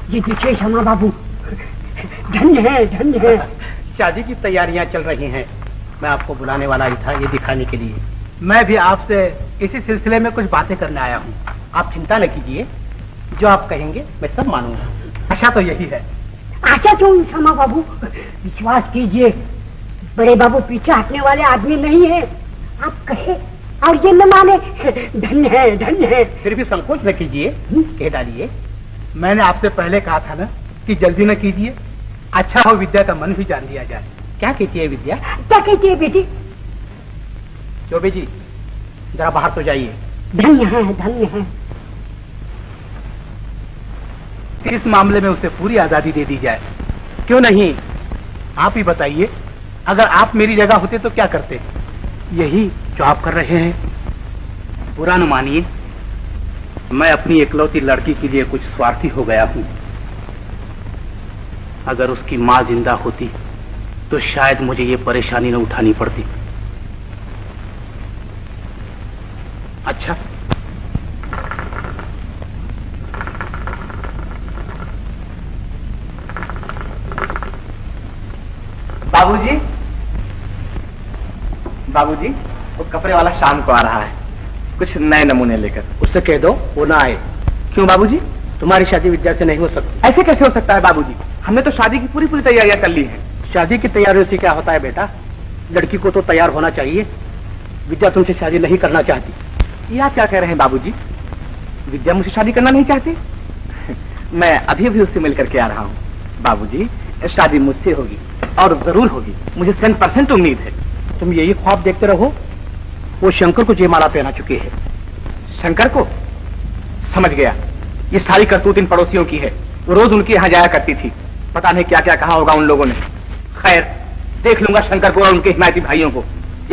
ये देखिए श्यामा बाबू, धन्य है, धन्य है। शादी की तैयारियां चल रही हैं। मैं आपको बुलाने वाला ही था ये दिखाने के लिए। मैं भी आपसे इसी सिलसिले में कुछ बातें करने आया हूँ। आप चिंता न कीजिए, जो आप कहेंगे मैं सब मानूंगा। आशा तो यही है। आशा क्यों श्यामा बाबू? विश्वास कीजिए, बड़े बाबू पीछे हटने वाले आदमी नहीं है। आप कहे और ये न माने। धन्य है, धन्य है। फिर भी संकोच न कीजिए, कह डालिए। मैंने आपसे पहले कहा था ना कि जल्दी न कीजिए। अच्छा हो विद्या का मन भी जान लिया जाए। क्या कहती है विद्या? क्या कहती है बेटी? चौबे जी, जरा बाहर तो जाइए। धन्य है, धन्य है। इस मामले में उसे पूरी आजादी दे दी जाए। क्यों नहीं? आप ही बताइए, अगर आप मेरी जगह होते तो क्या करते? यही जो आप कर रहे हैं। बुरा न मानिए, मैं अपनी इकलौती लड़की के लिए कुछ स्वार्थी हो गया हूं। अगर उसकी माँ जिंदा होती तो शायद मुझे ये परेशानी न उठानी पड़ती। अच्छा, बाबूजी, बाबूजी, वो कपड़े वाला शाम को आ रहा है, कुछ नए नमूने लेकर। उससे कह दो वो ना आए। क्यों बाबूजी? तुम्हारी शादी विद्या से नहीं हो सकती। ऐसे कैसे हो सकता है बाबूजी? हमने तो शादी की पूरी तैयारियां कर ली हैं। शादी की तैयारियों से क्या होता है बेटा? लड़की को तो तैयार होना चाहिए। विद्या तुमसे शादी नहीं करना चाहती। ये आप क्या कह रहे हैं बाबूजी? विद्या मुझसे शादी करना नहीं चाहती? मैं अभी अभी उससे मिल करके आ रहा हूँ। बाबूजी, शादी मुझसे होगी और जरूर होगी, मुझे 100% उम्मीद है। तुम यही ख्वाब देखते रहो। वो शंकर को जयमाला पहना चुके हैं। शंकर को? समझ गया, ये सारी करतूत इन पड़ोसियों की है। वो रोज उनके यहाँ जाया करती थी, पता नहीं क्या क्या कहा होगा उन लोगों ने। खैर, देख लूंगा शंकर को और उनके हिमायती भाइयों को।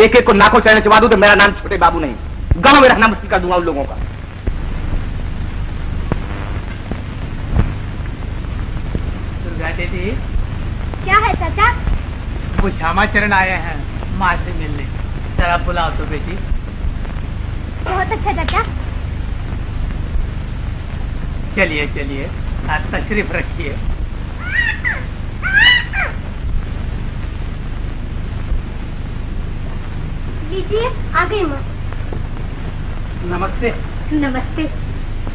एक एक को नाकों चढ़ने चबा दूं तो मेरा नाम छोटे बाबू नहीं, गांव में रहना मुश्किल कर दूंगा उन लोगों का। दुर्गा दीदी, क्या है चाचा? वो श्यामाचरण आए हैं माँ से मिलने, जरा बुलाओ तो बेटी। बहुत अच्छा चाचा। चलिए चलिए, तशरीफ रखिए। लीजिए, आ गई माँ। नमस्ते। नमस्ते।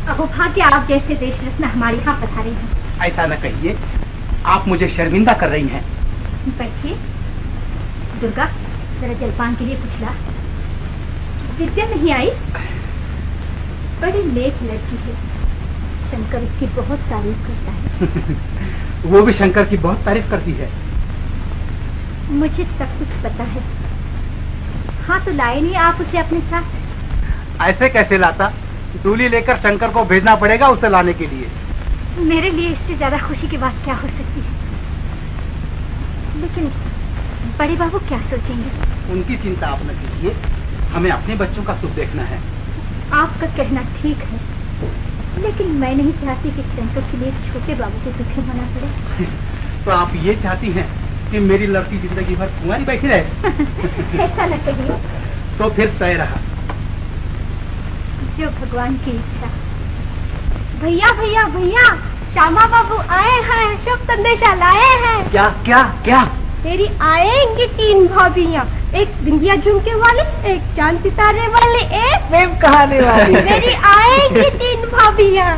अहो भाग्य, आप जैसे देश रत्न हमारे यहाँ पधारे हैं। ऐसा न कहिए, आप मुझे शर्मिंदा कर रही हैं। बैठिए। दुर्गा, जरा जलपान के लिए कुछ ला। विद्या नहीं आई? बड़ी नेक लड़की है, शंकर उसकी बहुत तारीफ करता है। वो भी शंकर की बहुत तारीफ करती है। मुझे सब कुछ पता है। हाँ, तो लाए नहीं आप उसे अपने साथ? ऐसे कैसे लाता? डोली लेकर शंकर को भेजना पड़ेगा उसे लाने के लिए। मेरे लिए इससे ज्यादा खुशी की बात क्या हो सकती है? लेकिन बड़े बाबू क्या सोचेंगे? उनकी चिंता आप न कीजिए, हमें अपने बच्चों का सुख देखना है। आपका कहना ठीक है, लेकिन मैं नहीं चाहती कि शंकर के लिए छोटे बाबू को दुखी होना पड़े। तो आप ये चाहती हैं कि मेरी लड़की जिंदगी भर कुंवारी बैठी रहे? ऐसा न कहिए। तो फिर तय रहा। जो भगवान की इच्छा। भैया भैया भैया, श्यामा बाबू आए हैं, शुभ संदेशा लाए हैं। क्या क्या क्या? तेरी आएंगी 3 भाभियाँ, एक बिंदिया झुमके वाली, एक चांद सितारे वाली, एक प्रेम कहानी वाली। मेरी आएंगी 3 भाभियाँ।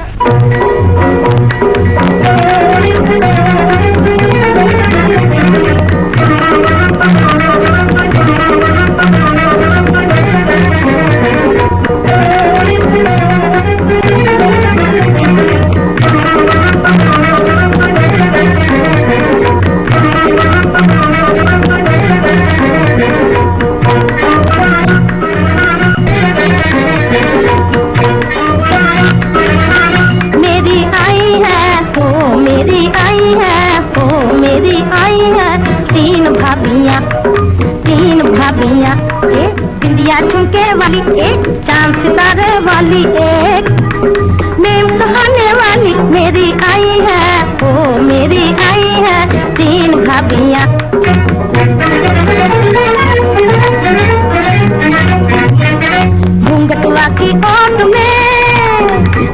एक बिंदिया झुमके वाली, एक चांद सितारे वाली, एक प्रेम कहानी वाली। मेरी आई है, ओ मेरी आई है 3 भाभियाँ। घूंघटवा की ओट में,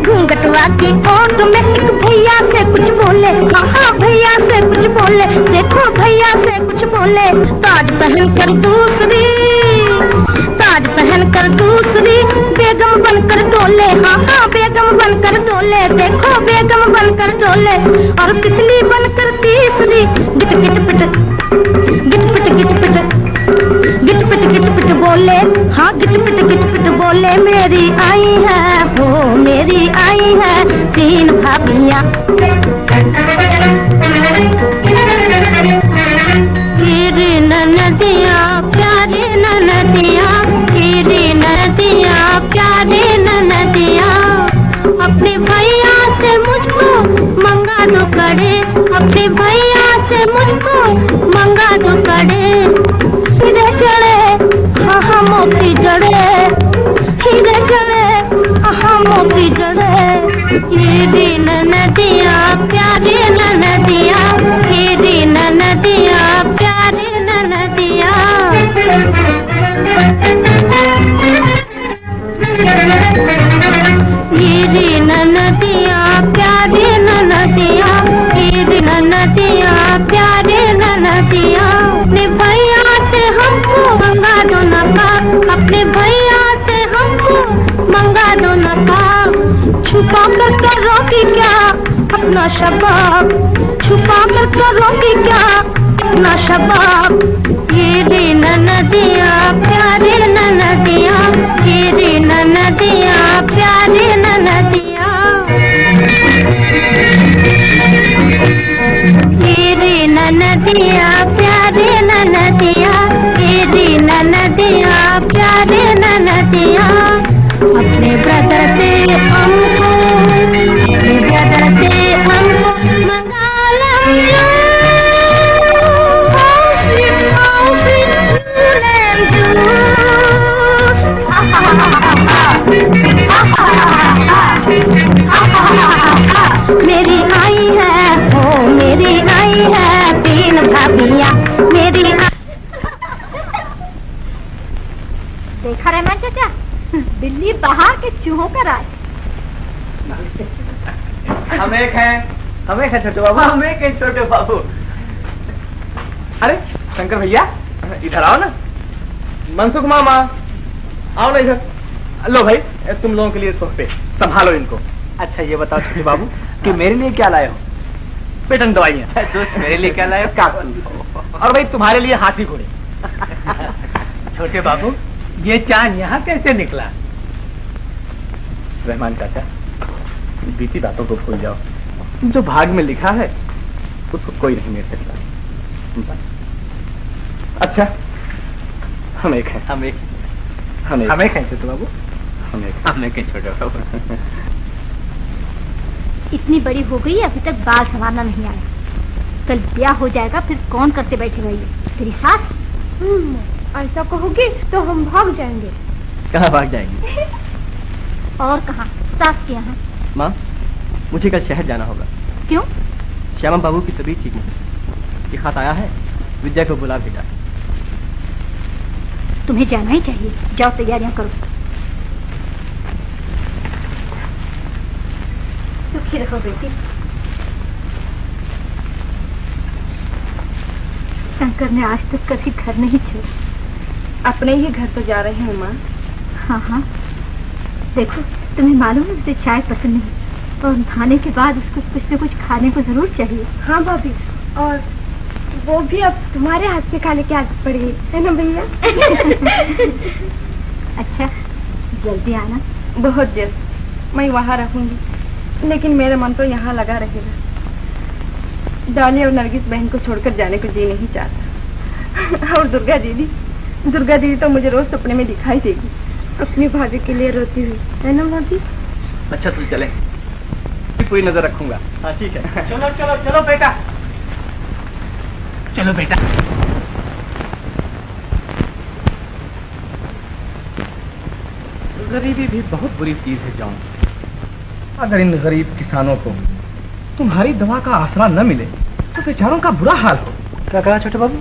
घूंघटवा की ओट में एक भैया से कुछ बोले। हाँ, भैया से कुछ बोले, देखो भैया से कुछ बोले। ताज पहन कर दूसरी, ताज पहन कर दूसरी, बेगम बनकर डोले। हाँ, बेगम बनकर डोले, देखो बेगम बनकर डोले। और तितली बनकर तीसरी, गिट गिट पिट, गिट पिट गिट पिट, गिट पिट गिट पिट बोले। हाँ, गिट पिट बोले। मेरी आई है, वो मेरी आई है 3 भाभियाँ। तेरी ननदिया प्यारे ननदिया, तेरी ननदिया प्यारे ननदिया। अपने भैया से मुझको मंगा दो कड़े, अपने भैया से मुझको मंगा दो कड़े। हीरे जड़े हाँ मोती जड़े, हीरे जड़े हाँ मोती जड़े। तेरी ननदिया प्यारे ननदिया, तेरी ननदिया प्यारे ननदिया। तेरी ननदिया प्यारे ननदिया, तेरी ननदिया प्यारे ननदिया। अपने भैया से हमको मंगा दो नफा, अपने भैया से हमको मंगा दो नफा। छुपा कर करोगी क्या अपना शबाब, छुपा कर करोगी क्या अपना शबाब। कीरी ननदिया प्यारी ननदिया, कीरी ननदिया प्यारी ननदिया, कीरी ननदिया प्यारी ननदिया, कीरी ननदिया प्यारी ननदिया। अपने ब्रदर से हमको, अपने ब्रदर से हमको मंगा लो मेरी आई है, ओ मेरी आई है तीन भाभियाँ मेरी। देखा रहमान चाचा, दिल्ली बाहर के चूहों का राज। हम एक हैं छोटे बाबू, हम एक हैं छोटे बाबू। अरे शंकर भैया इधर आओ ना। मनसुख मामा आओ ना इधर। लो भाई तुम लोगों के लिए तोहफे, संभालो इनको। अच्छा ये बताओ छोटे बाबू कि मेरे लिए क्या लाए हो? पेटन दवाइयाँ। दोस्त मेरे लिए क्या लाए हो? काकू। और भाई तुम्हारे लिए हाथी घोड़े। छोटे बाबू ये चांद यहाँ कैसे निकला? रहमान चाचा बीती बातों को भूल जाओ, जो भाग में लिखा है उसको कोई नहीं मिल सकता। अच्छा हम एक हैं, हम एक हैं छोटे बाबू, हम एक हैं छोटे बाबू। इतनी बड़ी हो गई अभी तक बाल संवारना नहीं आया। कल ब्याह हो जाएगा फिर कौन करते बैठेगा ये? तेरी सास? ऐसा कहोगी तो हम भाग जाएंगे। कहाँ भाग जाएंगे? और कहाँ? सास के यहाँ। माँ मुझे कल शहर जाना होगा। क्यों? श्यामा बाबू की तबीयत ठीक नहीं। ये खत आया है, विद्या को बुला भेजा। तुम्हें जाना ही चाहिए, जाओ तैयारियां करो। सुखी रहो बेटी। शंकर ने आज तक कभी घर नहीं छोड़ा। अपने ही घर तो जा रहे हैं माँ। हाँ हाँ देखो, तुम्हें मालूम है उसे चाय पसंद नहीं, और नहाने के बाद उसको कुछ न कुछ खाने को जरूर चाहिए। हाँ भाभी, और वो भी अब तुम्हारे हाथ से खाने की आदत पड़ गई है ना भैया? अच्छा जल्दी आना। बहुत जल्द। मैं वहाँ रहूंगी, लेकिन मेरा मन तो यहाँ लगा रहेगा। डाली और नरगिस बहन को छोड़कर जाने को जी नहीं चाहता। और दुर्गा दीदी तो मुझे रोज सपने में दिखाई देगी, अपनी भाभी के लिए रोती हुई, है ना भाभी? अच्छा तो चले, पूरी नजर रखूंगा। हाँ ठीक है। चलो चलो चलो बेटा, चलो बेटा। गरीबी भी बहुत बुरी चीज है जॉन। अगर इन गरीब किसानों को तुम्हारी दवा का आसरा न मिले तो बेचारों का बुरा हाल हो। क्या कहा छोटे बाबू?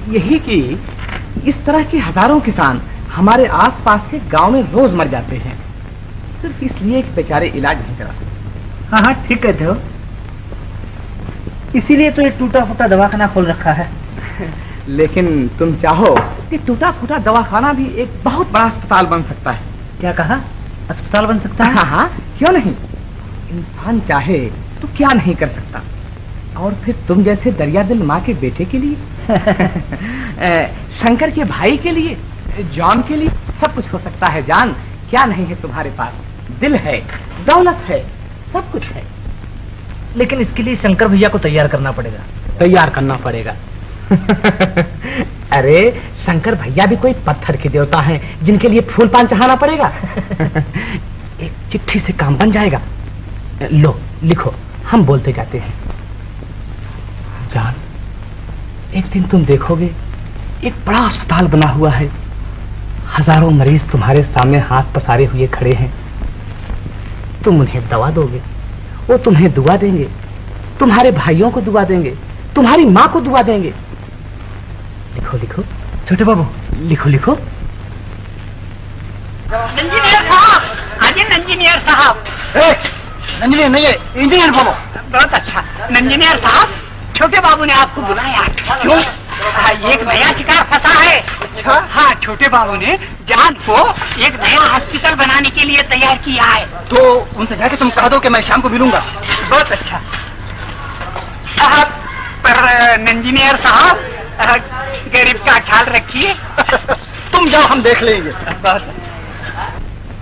यही कि इस तरह के हजारों किसान हमारे आसपास के गांव में रोज मर जाते हैं, सिर्फ इसलिए कि बेचारे इलाज नहीं करा सकते। हाँ हाँ ठीक कहते हो, इसीलिए तो ये टूटा फूटा दवाखाना खोल रखा है। लेकिन तुम चाहो कि टूटा फूटा दवाखाना भी एक बहुत बड़ा अस्पताल बन सकता है। क्या कहा? अस्पताल बन सकता है? हाँ हाँ क्यों नहीं। इंसान चाहे तो क्या नहीं कर सकता। और फिर तुम जैसे दरिया दिल माँ के बेटे के लिए शंकर के भाई के लिए, जॉन के लिए सब कुछ हो सकता है। जान क्या नहीं है तुम्हारे पास? दिल है, दौलत है, सब कुछ है। लेकिन इसके लिए शंकर भैया को तैयार करना पड़ेगा। तैयार करना पड़ेगा? अरे शंकर भैया भी कोई पत्थर के देवता हैं जिनके लिए फूल पान चढ़ाना पड़ेगा। एक चिट्ठी से काम बन जाएगा। लो लिखो, हम बोलते जाते हैं। जान एक दिन तुम देखोगे एक बड़ा अस्पताल बना हुआ है, हजारों मरीज तुम्हारे सामने हाथ पसारे हुए खड़े हैं। तुम उन्हें दवा दोगे, वो तुम्हें दुआ देंगे, तुम्हारे भाइयों को दुआ देंगे, तुम्हारी माँ को दुआ देंगे। लिखो लिखो छोटे बाबू, लिखो लिखो। इंजीनियर साहब, हाजिर इंजीनियर साहब। इंजीनियर नहीं है, इंजीनियर बोलो। बहुत अच्छा। इंजीनियर साहब, छोटे बाबू ने आपको बुलाया। क्यों? एक नया शिकार फंसा है। अच्छा? हाँ, छोटे बाबू ने जान को एक नया हॉस्पिटल बनाने के लिए तैयार किया है। तो उनसे जाके तुम कह दो कि मैं शाम को मिलूंगा। बहुत अच्छा। और इंजीनियर साहब गरीब का ख्याल रखिए। तुम जाओ, हम देख लेंगे।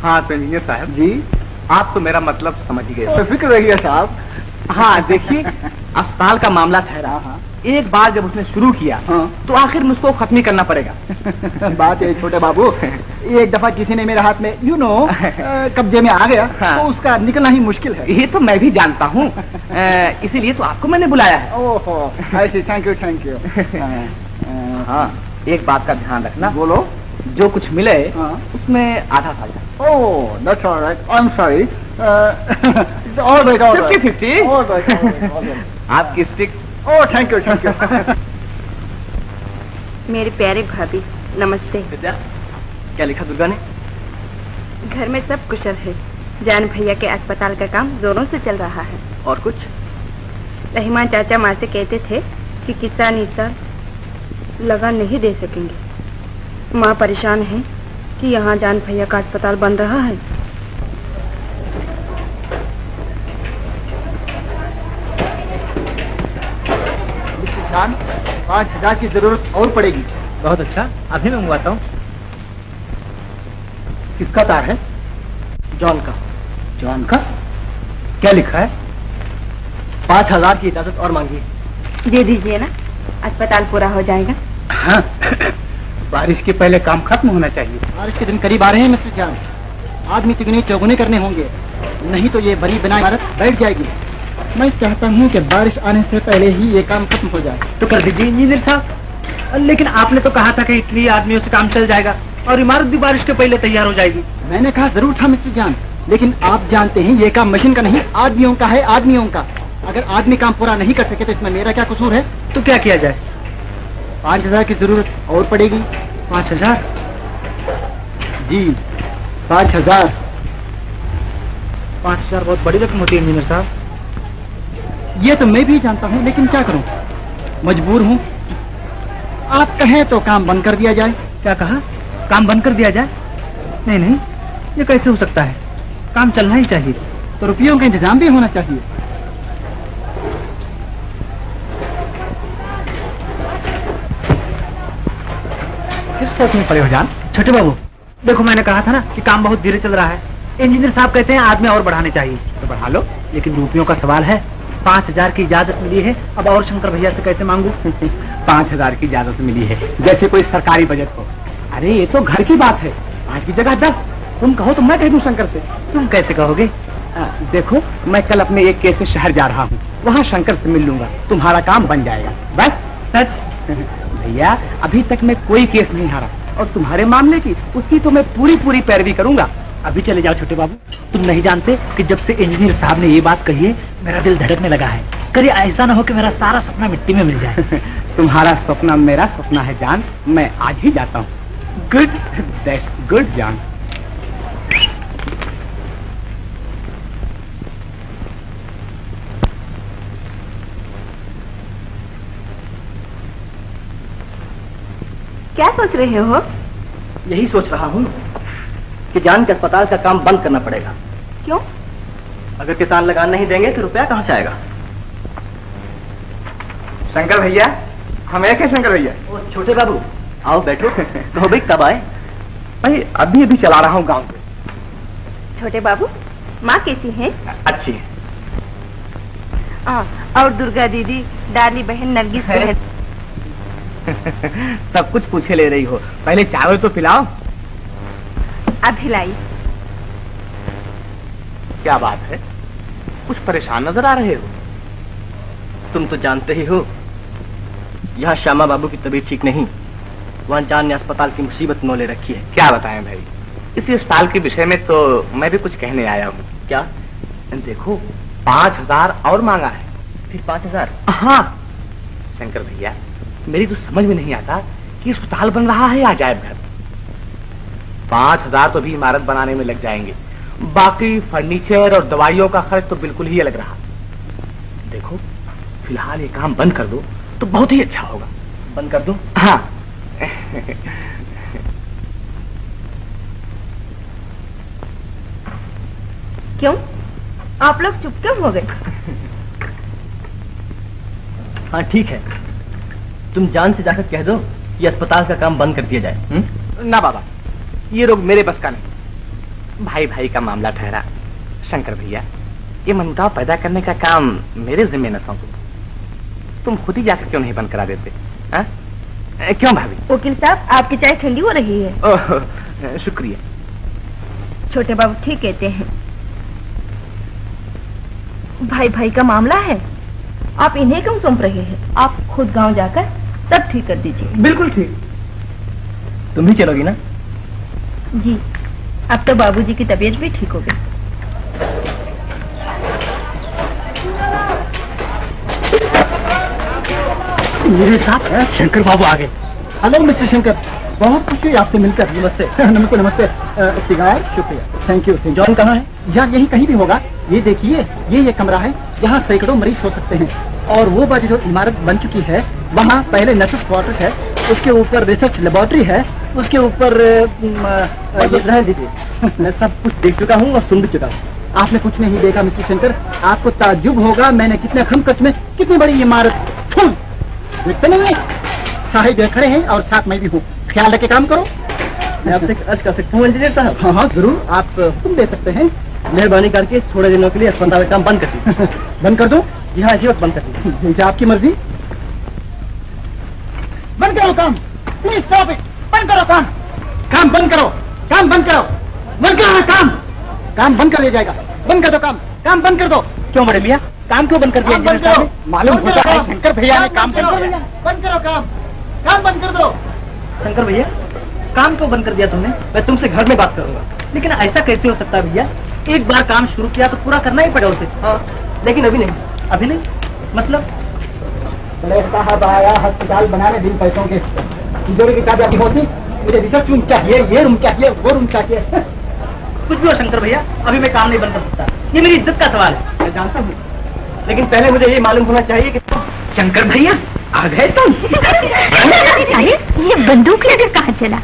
हाँ तो इंजीनियर साहब जी, आप तो मेरा मतलब समझ गए। तो फिक्र रहिए साहब। हाँ देखिए, अस्पताल का मामला ठहरा, एक बार जब उसने शुरू किया तो आखिर मुझको खत्म ही करना पड़ेगा। बात है छोटे बाबू, एक दफा किसी ने मेरे हाथ में कब्जे में आ गया तो उसका निकलना ही मुश्किल है। ये तो मैं भी जानता हूँ, इसीलिए तो आपको मैंने बुलाया है। ओहो, थैंक यू थैंक यू। हाँ एक बात का ध्यान रखना। बोलो। जो कुछ मिले उसमें आधा साझा। Oh that's alright, I am sorry. Alright 50-50। आपकी stick. Oh thank you thank you. मेरे प्यारे भाभी नमस्ते। विद्या, क्या लिखा दुर्गा ने? घर में सब कुशल है। जान भैया के अस्पताल का काम जोरों से चल रहा है। और कुछ? रहमान चाचा माँ से कहते थे कि किसान इस साल लगान नहीं दे सकेंगे। माँ परेशान है कि यहाँ जान भैया का अस्पताल बन रहा है। जान, 5,000 की जरूरत और पड़ेगी। बहुत अच्छा, अभी मैं मंगवाता हूँ। किसका तार है? जॉन का। जॉन का? क्या लिखा है? 5,000 की इजाजत और मांगी। दे दीजिए ना, अस्पताल पूरा हो जाएगा। हाँ, बारिश के पहले काम खत्म होना चाहिए। बारिश के दिन करीब आ रहे हैं मिस्टर जान। आदमी तिगने चौगुने करने होंगे, नहीं तो ये बड़ी बनाई इमारत बैठ जाएगी। मैं चाहता हूँ कि बारिश आने से पहले ही ये काम खत्म हो जाए। तो कर दीजिए इंजीनियर साहब। लेकिन आपने तो कहा था कि इतनी आदमियों से काम चल जाएगा और इमारत भी बारिश के पहले तैयार हो जाएगी। मैंने कहा जरूर था मिस्टर जान, लेकिन आप जानते हैं ये काम मशीन का नहीं, आदमियों का है, आदमियों का। अगर आदमी काम पूरा नहीं कर सके तो इसमें मेरा क्या कसूर है? तो क्या किया जाए? 5,000 की जरूरत और पड़ेगी। 5,000? जी 5,000। 5,000 बहुत बड़ी रकम होती है इंजीनियर साहब। ये तो मैं भी जानता हूँ, लेकिन क्या करूँ, मजबूर हूँ। आप कहें तो काम बंद कर दिया जाए। क्या कहा? काम बंद कर दिया जाए? नहीं नहीं, ये कैसे हो सकता है? काम चलना ही चाहिए। तो रुपयों का इंतजाम भी होना चाहिए। किस सोच में पड़े हो जान? छोटे बाबू देखो, मैंने कहा था ना कि काम बहुत धीरे चल रहा है। इंजीनियर साहब कहते हैं आदमी और बढ़ाने चाहिए। तो बढ़ा लो, लेकिन रुपयों का सवाल है। 5,000 की इजाजत मिली है, अब और शंकर भैया से कैसे मांगू? 5,000 की इजाजत मिली है, जैसे कोई सरकारी बजट हो। अरे ये तो घर की बात है, 5 की जगह 10। तुम कहो तो मैं कह दूं शंकर से। तुम कैसे कहोगे? देखो, मैं कल अपने एक केस से शहर जा रहा हूँ, वहाँ शंकर से मिल लूंगा, तुम्हारा काम बन जाएगा। बस सच? भैया अभी तक मैं कोई केस नहीं हारा, और तुम्हारे मामले की उसकी तो मैं पूरी पैरवी करूंगा। अभी चले जाओ छोटे बाबू। तुम नहीं जानते कि जब से इंजीनियर साहब ने ये बात कही है, मेरा दिल धड़कने लगा है। कभी ऐसा ना हो कि मेरा सारा सपना मिट्टी में मिल जाए। तुम्हारा सपना मेरा सपना है जान, मैं आज ही जाता हूँ। गुड, दैट्स गुड जान। क्या सोच रहे हो? यही सोच रहा हूँ कि जान के अस्पताल का काम बंद करना पड़ेगा। क्यों? अगर किसान लगान नहीं देंगे तो रुपया कहाँ से आएगा? शंकर भैया, हम एक है शंकर भैया। ओ छोटे बाबू, आओ बैठो। तो भाई कब आए? भाई अभी चला रहा हूँ गांव से। छोटे बाबू, माँ कैसी है? अच्छी है। और दुर्गा दीदी, डाली बहन नरगिस है। सब कुछ पूछे ले रही हो, पहले चावल तो पिलाओ। अभी लाई। क्या बात है, कुछ परेशान नजर आ रहे हो? तुम तो जानते ही हो, यहाँ श्यामा बाबू की तबीयत ठीक नहीं, वहाँ जान ने अस्पताल की मुसीबत नोले रखी है। क्या बताएं भाई, इसी अस्पताल के विषय में तो मैं भी कुछ कहने आया हूँ। क्या? देखो, 5,000 और मांगा है। फिर 5,000? हाँ शंकर भैया, मेरी तो समझ में नहीं आता कि अस्पताल बन रहा है या अजायब घर। 5,000 तो भी इमारत बनाने में लग जाएंगे, बाकी फर्नीचर और दवाइयों का खर्च तो बिल्कुल ही अलग रहा। देखो, फिलहाल ये काम बंद कर दो तो बहुत ही अच्छा होगा। बंद कर दो? हाँ। क्यों? आप लोग चुप क्यों हो गए? हाँ ठीक है, तुम जान से जाकर कह दो कि अस्पताल का काम बंद कर दिया जाए। ना बाबा, ये रोग मेरे बस का नहीं। भाई भाई का मामला ठहरा। शंकर भैया, ये मनमुटाव पैदा करने का काम मेरे जिम्मे न सौंपो। तुम खुद ही जाकर क्यों नहीं बंद करा देते? हाँ? क्यों भाभी? वकील साहब, आपकी चाय ठंडी हो रही है। ओह, शुक्रिया। छोटे बाबू ठीक कहते हैं, भाई भाई का मामला है, आप इन्हें क्यों सौंप रहे हैं? आप खुद गांव जाकर सब ठीक कर दीजिए। बिल्कुल ठीक। तुम भी चलोगी ना? जी, अब तो बाबूजी की तबीयत भी ठीक हो गई। मेरे साथ शंकर बाबू आ गए। हेलो मिस्टर शंकर, बहुत खुशी हुई आपसे मिलकर। नमस्ते। नमस्ते नमस्ते। सिगार? शुक्रिया, थैंक यू। जॉन कहाँ है? जहाँ यहीं कहीं भी होगा। ये देखिए, ये कमरा है जहाँ सैकड़ों मरीज हो सकते हैं। और वो बाजू जो इमारत बन चुकी है, वहाँ पहले नर्सेस क्वार्टर्स है, उसके ऊपर रिसर्च लेबोरेटरी है, उसके ऊपर मैं सब कुछ देख चुका हूँ और सुन भी चुका हूँ। आपने कुछ नहीं देखा मिस्टर शंकर, आपको ताज्जुब होगा मैंने कितने कम खर्च में कितनी बड़ी इमारत। देखते नहीं है, साहिब खड़े हैं और साथ मैं भी हूँ। ख्याल रख के काम करो। मैं आपसे अर्ज कर सकता हूँ इंजीनियर साहब? हाँ हाँ जरूर, आप हुक्म दे सकते हैं। मेहरबानी करके थोड़े दिनों के लिए अस्पताल का काम बंद कर दीजिए। बंद कर दूं? जी हाँ, इसी वक्त बंद कर दीजिए। जैसे आपकी मर्जी। बंद करो काम, प्लीज स्टॉप इट। बंद करो काम, काम बंद करो, काम बंद करो, बंद करो काम, काम बंद कर दिया जाएगा। बंद कर दो काम, काम बंद कर दो। क्यों बड़े मियाँ, काम क्यों बंद कर दिया? बंद करो, मालूम होता है शंकर भैया ने काम बंद किया। बंद करो काम, काम बंद कर दो। शंकर भैया, काम क्यों बंद कर दिया तुमने? मैं तुमसे घर में बात करूंगा। लेकिन ऐसा कैसे हो सकता है भैया? एक बार काम शुरू किया तो पूरा करना ही पड़ेगा उसे। हाँ, लेकिन अभी नहीं। अभी नहीं मतलब? साहब आया अस्पताल बनाने बिन पैसों के, तिजोरी की चाबी आपकी होती। मुझे रिसर्च रूम चाहिए, ये रूम चाहिए, वो रूम चाहिए। कुछ भी हो शंकर भैया, अभी मैं काम नहीं बंद कर सकता। ये मेरी इज्जत का सवाल है। मैं जानता हूँ, लेकिन पहले मुझे ये मालूम होना चाहिए कि शंकर भैया आ गए तुम। अरे ये बंदूक लेकर कहाँ चला?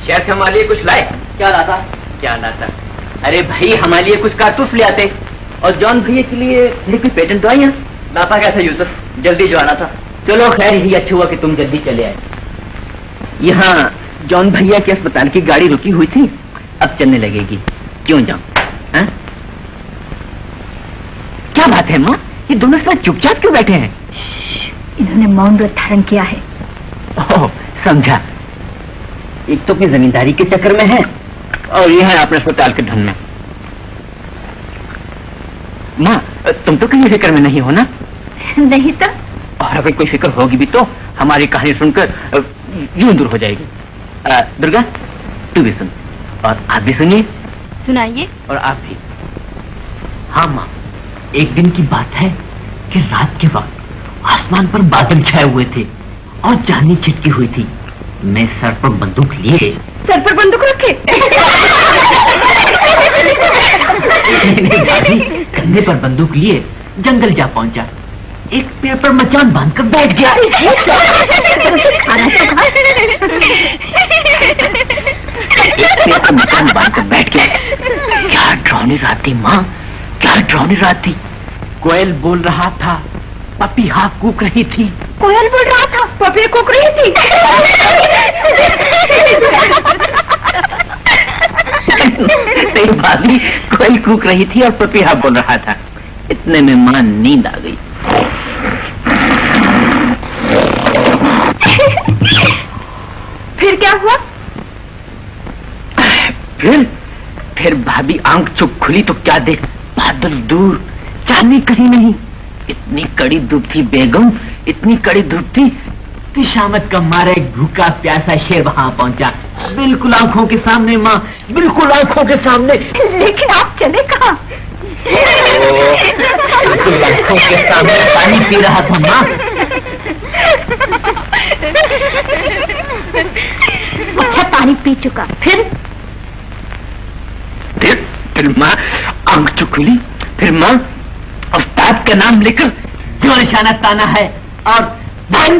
शहर से हमारे लिए कुछ लाए? क्या लाता? क्या लाता? अरे भाई, हमारे लिए कुछ कारतूस ले आते, और जॉन भैया के लिए कोई पेटेंट दवाइयाँ लाता क्या था यूसुफ? जल्दी जो आना था। चलो खैर, यही अच्छा हुआ कि तुम जल्दी चले आए। यहाँ जॉन भैया के अस्पताल की गाड़ी रुकी हुई थी, अब चलने लगेगी। क्यों जाऊं? क्या बात है माँ, ये दोनों साथ चुपचाप क्यों बैठे हैं? इन्होंने मौन व्रत धारण किया है। ओह, समझा। एक तो अपनी जमींदारी के चक्कर में है, और ये है अपने अस्पताल के धन में। माँ, तुम तो कहीं फिक्र में नहीं हो ना? नहीं तो। और अगर कोई फिक्र होगी भी तो हमारी कहानी सुनकर यूं दूर हो जाएगी। दुर्गा, तू भी सुन, और आप भी सुनिए। सुनाइए। और आप भी। हाँ माँ, एक दिन की बात है कि रात के वक्त आसमान पर बादल छाए हुए थे और चांदनी छिटकी हुई थी। मैं सर पर बंदूक लिए। सर पर बंदूक रखे? कंधे पर बंदूक लिए जंगल जा पहुंचा। एक पेड़ पर मचान बांधकर बैठ गया। एक पेड़ पर मचान बांधकर बैठ गया। क्या डरावनी रात थी माँ, क्या डरावनी रात थी। कोयल बोल रहा था, पपीहा कूक रही थी। कोयल बोल रहा था, पपी कूक रही थी। सही बात नहीं, कोयल कूक रही थी और पपीहा बोल रहा था। इतने में मां नींद आ गई। फिर क्या हुआ? फिर भाभी आंख चुप खुली तो क्या देख, बादल दूर, चांदनी कहीं नहीं। इतनी कड़ी धूप थी बेगम, इतनी कड़ी धूप थी कि शामत का मारा एक भूखा प्यासा शेर वहां पहुंचा। बिल्कुल आंखों के सामने माँ, बिल्कुल आंखों के सामने। लेकिन आप चले कहाँ? बिल्कुल आंखों के सामने पानी पी रहा था माँ। अच्छा, पानी पी चुका। फिर माँ आंख चुप खुली। फिर माँ उस्ताद का नाम लेकर जो निशाना ताना है और कभी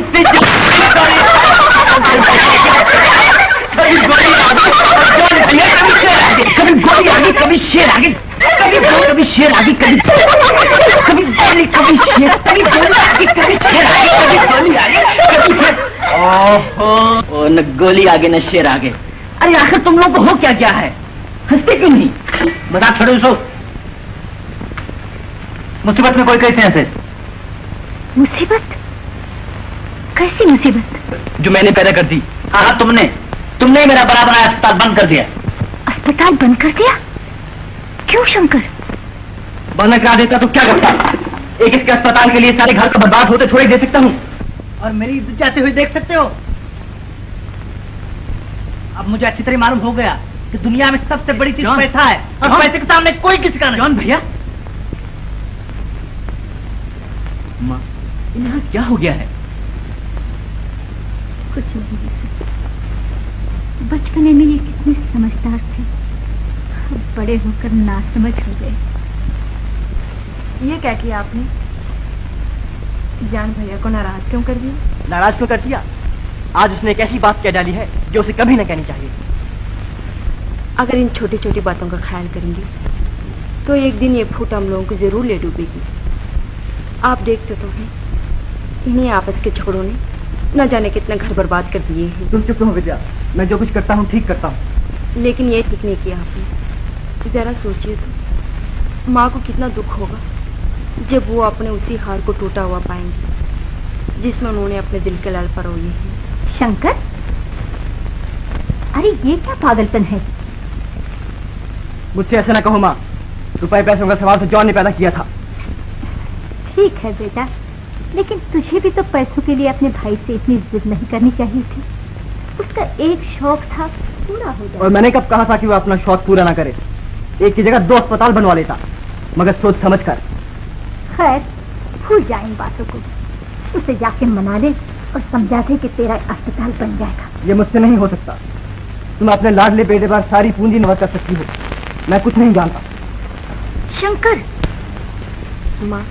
गोली आगे, कभी शेर आगे, कभी शेर आगे, कभी गोली, कभी शेर, कभी गोली आगे, कभी शेर आगे, कभी गोली आगे, कभी शेर। ओहो, न गोली आगे न शेर आगे। अरे आखिर तुम लोग को हो क्या क्या है? हंसते क्यों नहीं? मजाक छोड़ो इसको। मुसीबत में कोई कैसे हंसे? मुसीबत? कैसी मुसीबत? जो मैंने पैदा कर दी। हाँ, तुमने मेरा बड़ा बड़ा अस्पताल बंद कर दिया। अस्पताल बंद कर दिया? क्यों शंकर? बंद करा देता तो क्या करता? एक इसके अस्पताल के लिए सारे घर को बर्बाद होते थोड़े दे सकता हूँ, और मेरी इज्जत जाते हुए देख सकते हो। अब मुझे अच्छी तरह मालूम हो गया कि दुनिया में सबसे बड़ी चीज पैसा है, और पैसे के सामने कोई किसी का नहीं। जॉन भैया, माँ, यहाँ क्या हो गया है? कुछ नहीं यूसुफ। बचपन में ये कितने समझदार थे, अब बड़े होकर नासमझ हो गए। ये क्या किया आपने? जान भैया को नाराज क्यों कर दिया? नाराज क्यों कर दिया? आज उसने एक ऐसी बात कह डाली है जो उसे कभी न कहनी चाहिए। अगर इन छोटी छोटी बातों का ख्याल करेंगे तो एक दिन ये फूट हम लोगों को जरूर ले डूबेगी। आप देखते तो हैं, इन्हीं आपस के झगड़ों ने न जाने कितने घर बर्बाद कर दिए हैं। तुम चुप रहो विद्या, मैं जो कुछ करता हूँ ठीक करता हूँ। लेकिन ये ठीक नहीं किया आपने। जरा सोचिए तो, माँ को कितना दुख होगा जब वो अपने उसी हार को टूटा हुआ पाएंगे जिसमें उन्होंने अपने दिल के लाल परोए हैं। शंकर, अरे ये क्या पागलपन है? मुझसे ऐसा ना कहो माँ, रुपए पैसों का सवाल तो जॉन ने पैदा किया था। ठीक है बेटा, लेकिन तुझे भी तो पैसों के लिए अपने भाई से इतनी जिद नहीं करनी चाहिए थी। उसका एक शौक था, पूरा हो जाए। और मैंने कब कहा था कि वो अपना शौक पूरा ना करे? एक की जगह 2 अस्पताल बनवा लेता, मगर सोच समझ कर। खैर, भूल जा इन बातों को। उसे जाके मना ले और समझा दे कि तेरा अस्पताल बन जाएगा। ये मुझसे नहीं हो सकता। तुम अपने लाडले बेटे पर सारी पूंजी निवेश कर सकती हो, मैं कुछ नहीं जानता। शंकर, माँ,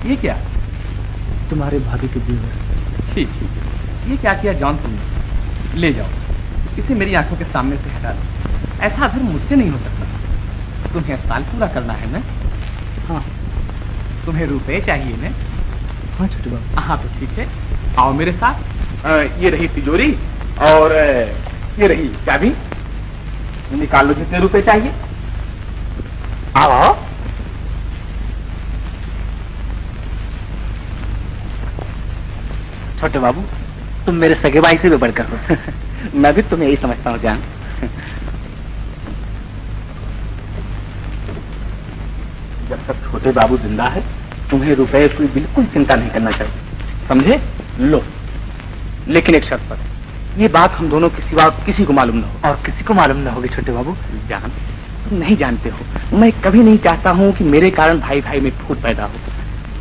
ये क्या? तुम्हारे भाभी के जेवर। ठीक, ये क्या किया जॉन तुमने? ले जाओ, इसे मेरी आंखों के सामने से हटा दो। ऐसा धर्म मुझसे नहीं हो सकता। तुम्हें अस्पताल पूरा करना है ना? हाँ। तुम्हें रुपए चाहिए ना? हाँ छोटे बाबू। हाँ तो ठीक है, आओ मेरे साथ। ये रही तिजोरी और ये रही चाबी। निकाल लो जितने रुपए चाहिए। आओ। छोटे बाबू, तुम मेरे सगे भाई से भी बढ़कर हो। मैं भी तुम्हें यही समझता हूँ जान। जब तक छोटे बाबू जिंदा है, तुम्हें रुपए की बिल्कुल चिंता नहीं करना चाहिए, समझे? लो, लेकिन एक शर्त पर, ये बात हम दोनों के सिवा किसी को मालूम न हो। और किसी को मालूम न होगी छोटे बाबू? जान, तुम नहीं जानते हो, मैं कभी नहीं चाहता हूँ कि मेरे कारण भाई भाई में फूट पैदा हो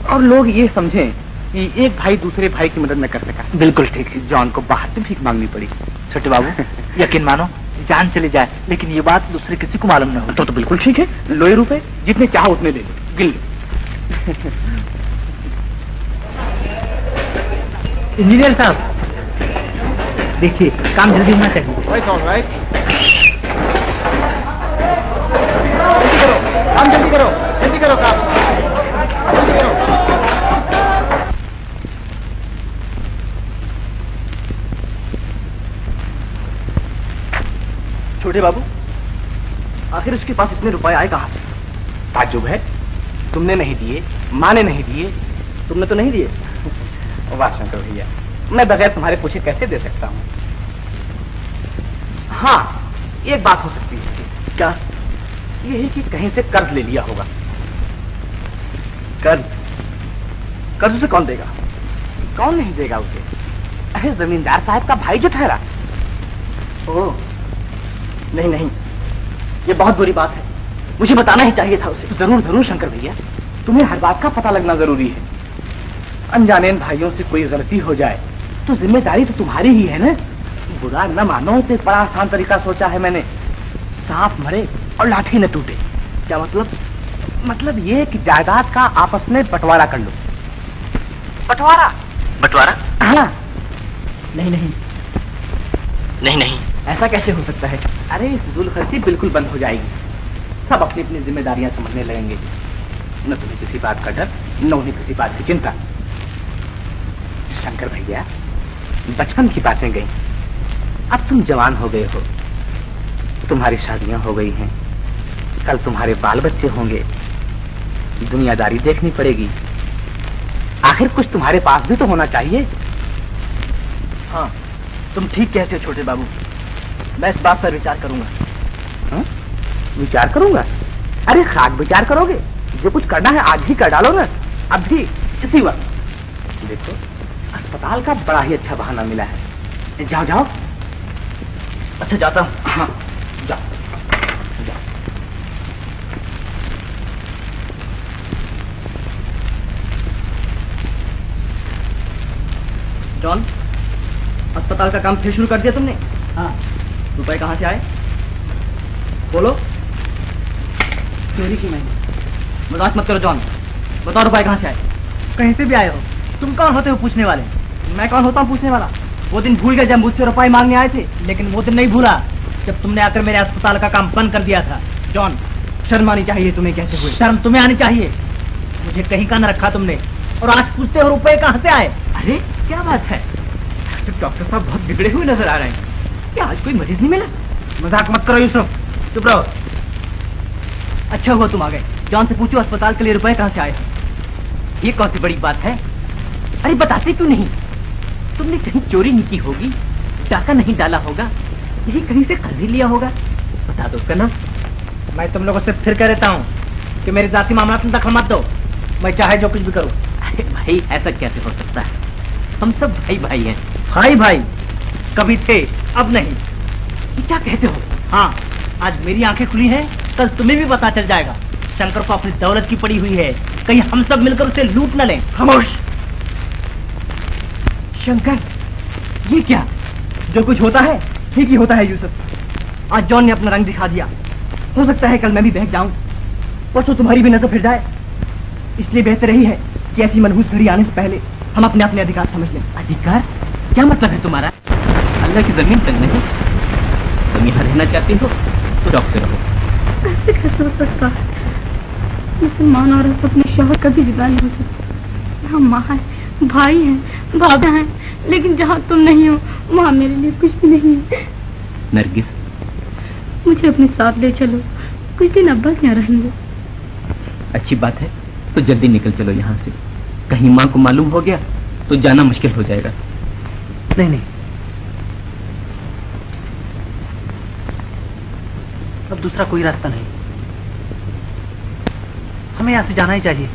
और लोग ये समझें कि एक भाई दूसरे भाई की मदद न कर सका। बिल्कुल ठीक है। जॉन को बाहर से भीख मांगनी पड़ी। छोटे बाबू, यकीन मानो, जान चली जाए लेकिन ये बात दूसरे किसी को मालूम न हो। तो बिल्कुल ठीक है, लो ये रुपए, जितने चाहो उतने ले लो, गिन लो। इंजीनियर साहब, देखिए काम जल्दी होना चाहिए। काम जल्दी करो, जल्दी करो काम, जल्दी करो। छोटे बाबू, आखिर उसके पास इतने रुपए आए कहाँ से? ताज्जुब है, तुमने नहीं दिए, माँ ने नहीं दिए, तुमने तो नहीं दिए। वाह शंकर भैया, मैं बगैर तुम्हारे पूछे कैसे दे सकता हूँ? हाँ, एक बात हो सकती है। क्या? यही कि कहीं से कर्ज ले लिया होगा। कर्ज? कर्ज उसे कौन देगा? कौन नहीं देगा उसे? अरे जमींदार साहब का भाई जो ठहरा। ओह नहीं नहीं, ये बहुत बुरी बात है, मुझे बताना ही चाहिए था उसे। जरूर जरूर शंकर भैया, तुम्हें हर बात का पता लगना जरूरी है। अनजाने भाइयों से कोई गलती हो जाए तो जिम्मेदारी तो तुम्हारी ही है ना। बुरा न मानो तो एक बड़ा आसान तरीका सोचा है मैंने। सांप मरे और लाठी न टूटे। क्या मतलब? मतलब ये कि जायदाद का आपस में बंटवारा कर लो। बंटवारा? बंटवारा? हाँ। नहीं नहीं नहीं नहीं, ऐसा कैसे हो सकता है? अरे फिजूल खर्ची बिल्कुल बंद हो जाएगी। सब अपनी अपनी जिम्मेदारियां समझने लगेंगे। न तुम्हें किसी बात का डर, न उन्हें किसी बात की चिंता। शंकर भैया, बचपन की बातें गई, अब तुम जवान हो गए हो, तुम्हारी शादियां हो गई हैं, कल तुम्हारे बाल बच्चे होंगे, दुनियादारी देखनी पड़ेगी। आखिर कुछ तुम्हारे पास भी तो होना चाहिए। हाँ, तुम ठीक कहते हो छोटे बाबू, मैं इस बात पर विचार करूंगा। हाँ? विचार करूंगा? अरे खाक विचार करोगे? जो कुछ करना है आज ही कर डालो ना, अभी इसी वक्त। देखो, अस्पताल का बड़ा ही अच्छा बहाना मिला है। जाओ जाओ। अच्छा जाता हूँ। हाँ जाओ जाओ। जॉन, अस्पताल का काम फिर शुरू कर दिया तुमने? हाँ। रुपए कहाँ से आए? बोलो। चोरी की मैंने। मजाक मत करो जॉन, बताओ रुपए कहाँ से आए? कहीं से भी आए हो। तुम कौन होते हो पूछने वाले? मैं कौन होता हूँ पूछने वाला? वो दिन भूल गए जब मुझसे रुपए मांगने आए थे। लेकिन वो दिन नहीं भूला जब तुमने आकर मेरे अस्पताल का काम बंद कर दिया था। जॉन, शर्म आनी चाहिए तुम्हें कहते हुए। शर्म तुम्हें आनी चाहिए। मुझे कहीं का न रखा तुमने, और आज पूछते हो रुपए कहाँ से आए? अरे क्या बात है, तो डॉक्टर साहब बहुत बिगड़े हुए नजर आ रहे हैं। क्या आज कोई मरीज नहीं मिला? मजाक मत करो यूसुफ, चुप रहो। अच्छा हुआ तुम आ गए। जॉन से पूछो अस्पताल के लिए रुपए कहाँ से आए। ये कौन सी बड़ी बात है? अरे बताते क्यों नहीं? तुमने कहीं चोरी नहीं की होगी, डाका नहीं डाला होगा, यही कहीं से खरीद लिया होगा। बता दो उसका नाम। मैं तुम लोगों से फिर कह देता हूँ कि मेरे जाती मामला तुम दखल मत दो, मैं चाहे जो कुछ भी करूँ। अरे भाई ऐसा कैसे हो सकता है? हम सब भाई भाई हैं। भाई भाई कभी थे, अब नहीं। ये क्या कहते हो? हाँ, आज मेरी आंखें खुली हैं, कल तुम्हें भी पता चल जाएगा। शंकर को अपनी दौलत की पड़ी हुई है, कहीं हम सब मिलकर उसे लूट न लें। खामोश। शंकर, ये क्या? जो कुछ होता है ठीक ही होता है यूसुफ। आज जॉन ने अपना रंग दिखा दिया। हो सकता है कल मैं भी बहक जाऊं, परसों तुम्हारी भी नजर फिर जाए। इसलिए बेहतर यही है कि ऐसी मनहूस घड़ी आने से पहले हम अपने अपने अधिकार समझ लें। अधिकार? क्या मतलब है तुम्हारा? अल्लाह की जमीन तक नहीं। तुम यहाँ रहना चाहती हो तो डॉक से रहो। कैसे कैसे हो सकता है? मुसलमान औरत अपने शौहर कभी जुदा नहीं हो सकती। हम माँ हैं, भाई हैं, भाभी हैं, लेकिन जहाँ तुम नहीं हो वहाँ मेरे लिए कुछ भी नहीं है। नरगिस, मुझे अपने साथ ले चलो, कुछ दिन अब्बा क्या रहेंगे। अच्छी बात है, तो जल्दी निकल चलो यहाँ से। कहीं माँ को मालूम हो गया तो जाना मुश्किल हो जाएगा। नहीं नहीं, अब दूसरा कोई रास्ता नहीं, हमें यहाँ से जाना ही चाहिए।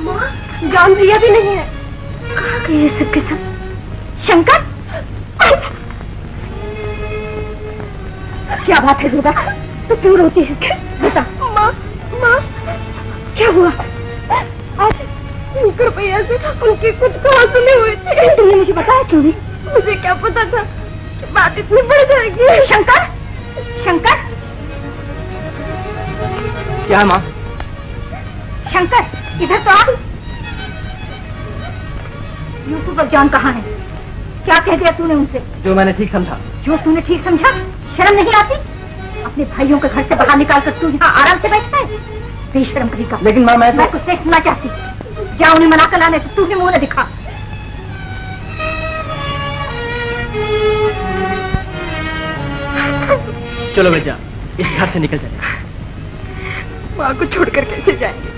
जान भैया भी नहीं है। कहाँ गए ये सब के सब? शंकर, क्या बात है दुर्गा, तो क्यों रोती है? बता। माँ, माँ, क्या हुआ? आज शंकर भैया से उनकी कुछ कहां सुनी हुई थी। तुमने मुझे बताया क्यों नहीं? मुझे क्या पता था कि बात इतनी बढ़ जाएगी। शंकर, शंकर, क्या माँ? शंकर, इधर तो आ। यूसुफ और जान कहाँ है? क्या कह दिया तूने उनसे? जो मैंने ठीक समझा। जो तूने ठीक समझा? शर्म नहीं आती? अपने भाइयों के घर से बाहर निकाल कर तू यहाँ आराम से बैठता है? बेशर्म कहीं का। लेकिन माँ, मैं कुछ नहीं सुनना चाहती। जा उन्हें मना कर लाने, तू भी मुंह न दिखा। चलो बेटा, इस घर से निकल जाए। माँ को छोड़कर कैसे जाएंगे?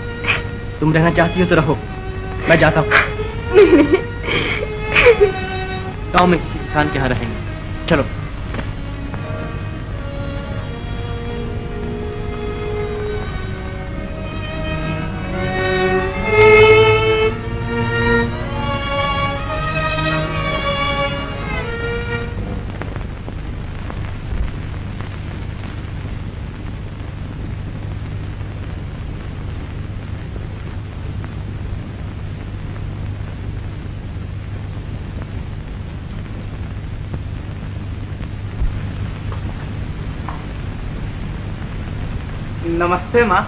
तुम रहना चाहती हो तो रहो, मैं जाता हूँ। नहीं। गाँव में किसी किसान के यहाँ रहेंगे। चलो। नमस्ते माँ।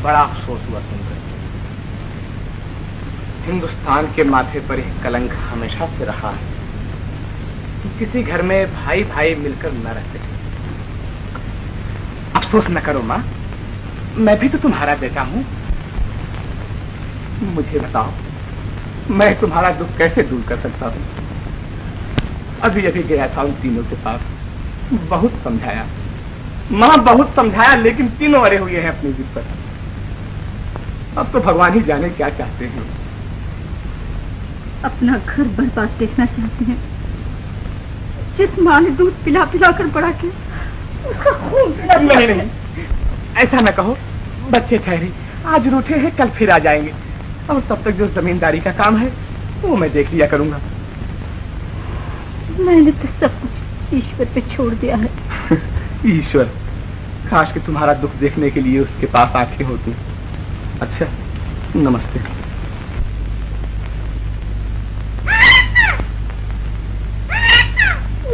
बड़ा अफसोस हुआ सुनकर। हिंदुस्तान के माथे पर एक कलंक हमेशा से रहा है कि किसी घर में भाई भाई मिलकर न रहते। अफसोस न करो माँ, मैं भी तो तुम्हारा बेटा हूँ। मुझे बताओ, मैं तुम्हारा दुख कैसे दूर कर सकता हूँ? अभी अभी गया था उन तीनों के पास, बहुत समझाया माँ, बहुत समझाया, लेकिन तीनों अड़े हुए हैं अपनी जिद पर। अब तो भगवान ही जाने क्या चाहते हैं। अपना घर बर्बाद देखना चाहते हैं। जिस माँ ने दूध पिला पिला कर बड़ा किया, उसका खून पिला। नहीं नहीं, ऐसा न कहो। बच्चे ठहरे, आज रूठे हैं, कल फिर आ जाएंगे। और तब तक जो जमींदारी का काम है वो मैं देख लिया करूंगा। मैंने तो सब कुछ ईश्वर पे छोड़ दिया है। ईश्वर, काश कि तुम्हारा दुख देखने के लिए उसके पास आंखें होती। अच्छा, नमस्ते।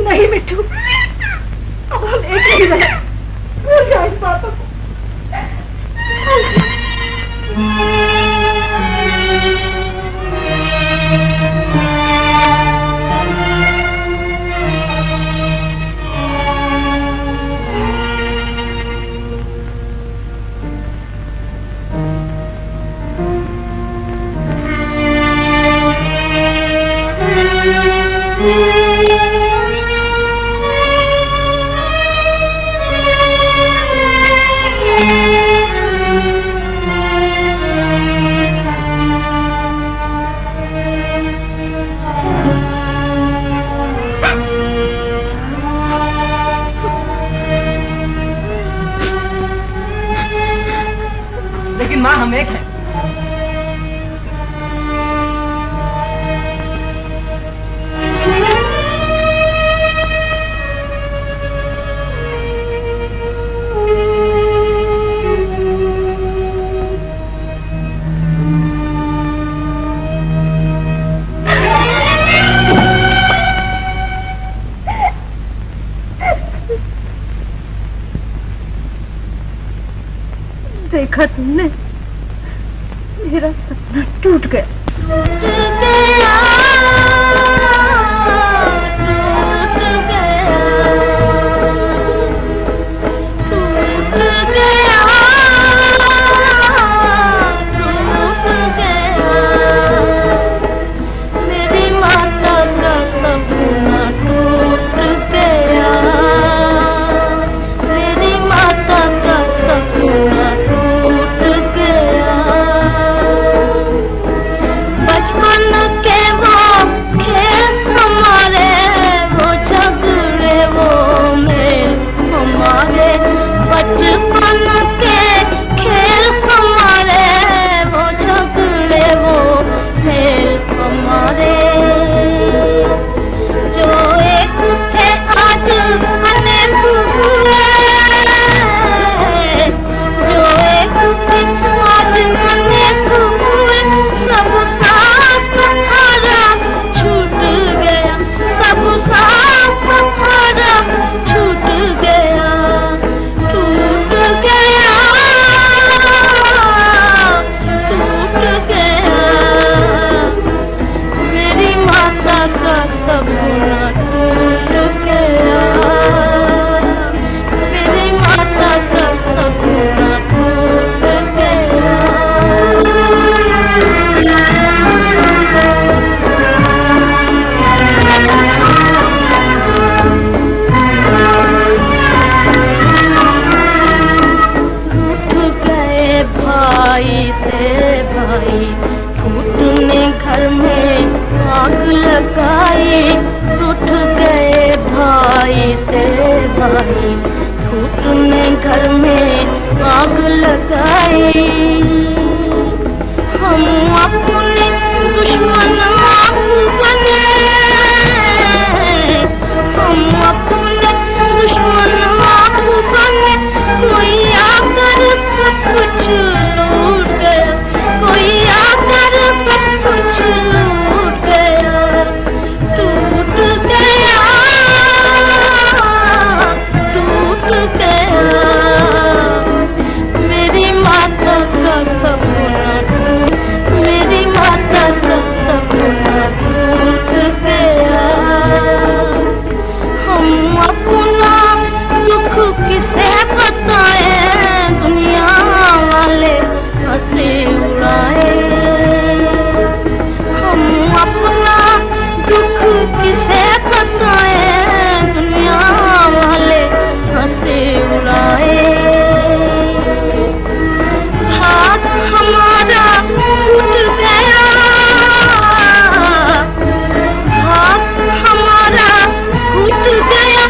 नहीं मिट्टू, अब हम एक नहीं रहे। भूल जाओ इस बातों को। लेकिन माँ, हम एक हैं। देखा तुमने, मेरा सपना टूट गया। आग लगाई, टूट गए भाई से भाई, फूटने घर में आग लगाई। हम अपने दुश्मन आप बने, हम अपने दुश्मन आप बने, कोई आकर सब कुछ लूट गया, कोई आकर सब कुछ लूट गया, टूट गया, टूट गया। मेरी माता का सपना, मेरी माता का सपना टूट गया। हम अपना दुख किसे बताएं, दुनिया वाले हंसी उड़ाए। हम अपना दुख किसे बताएं, दुनिया वाले हंसी उड़ाए। हाथ हमारा टूट गया, हाथ हमारा टूट गया,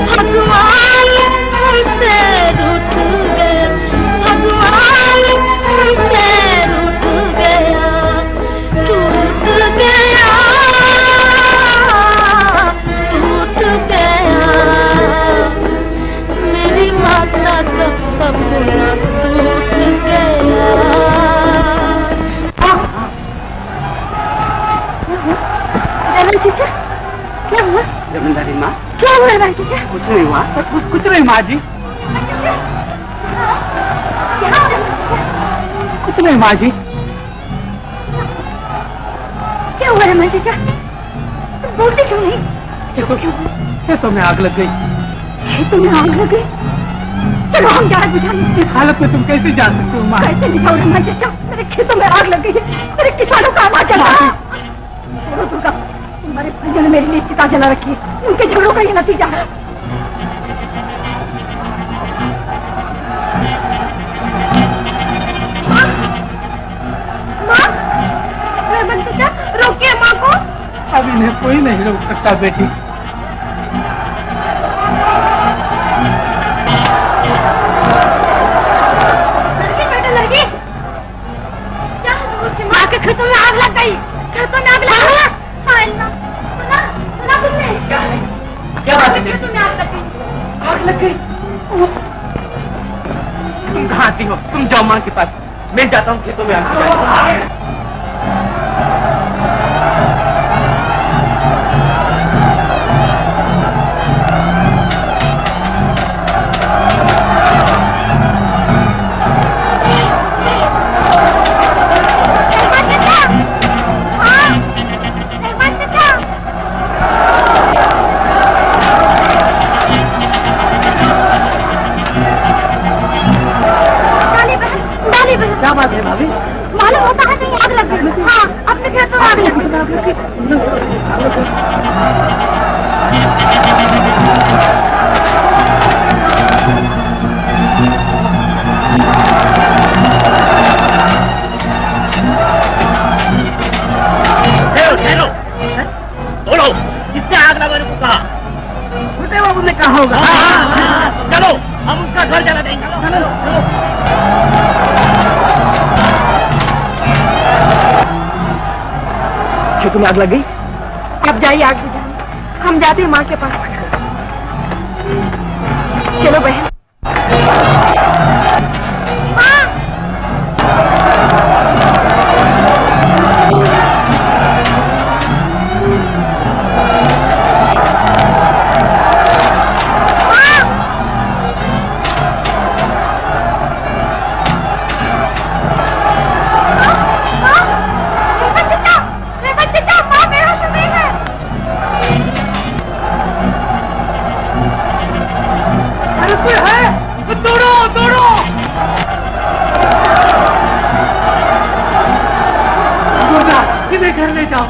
भगवान हमसे रूठ गया, भगवान हमसे रूठ गया, टूट गया, टूट गया। मेरी माता का सपना टूट गया। क्या हुआ? जमींदारी माँ, क्या हुआ भाई चाचा? कुछ नहीं हुआ। कुछ नहीं माँ जी, कुछ नहीं माँ जी। क्या हुआ रमन चाचा? बोलते क्यों नहीं? खेतों में आग लग गई। खेतों में आग लग गई? चलो हम जाए बुझाने। इस हालत में तुम कैसे जा सकते हो माँ? कैसे बुझाओ रमन चाचा? मेरे खेतों में आग लग गई है, मेरे किसानों का आवाज चला। छोड़ो दुर्गा, तुम्हारे भाइयों ने मेरे लिए चिता जला रखी है, उनके झगड़ों का ये नतीजा है। माँ, रमन चाचा रोकिए माँ को। अब इन्हें कोई नहीं रोक सकता बेटी। लड़की, क्या माँ के खेतों में आग लग गई, खेतों में आग लग गई। सुना सुना तुमने? क्या बात है? खेतों में आग लग गई। आग लग गई? तुम कहाँ आती हो? तुम जाओ माँ के पास, मैं जाता हूँ खेतों में आग। क्या बात है भाभी? मालूम होता है नहीं आग लग गई। हाँ, अपने खेतों में आग लग गई। बोलो, किसने आग लगाने को कहा? छोटे बाबू ने कहा होगा। चलो हम उसका घर जला देंगे। चलो खेतों में आग लग गई? आप जाइए आग बुझाने, हम जाते हैं माँ के पास। चलो बहन। घर ले जाओ।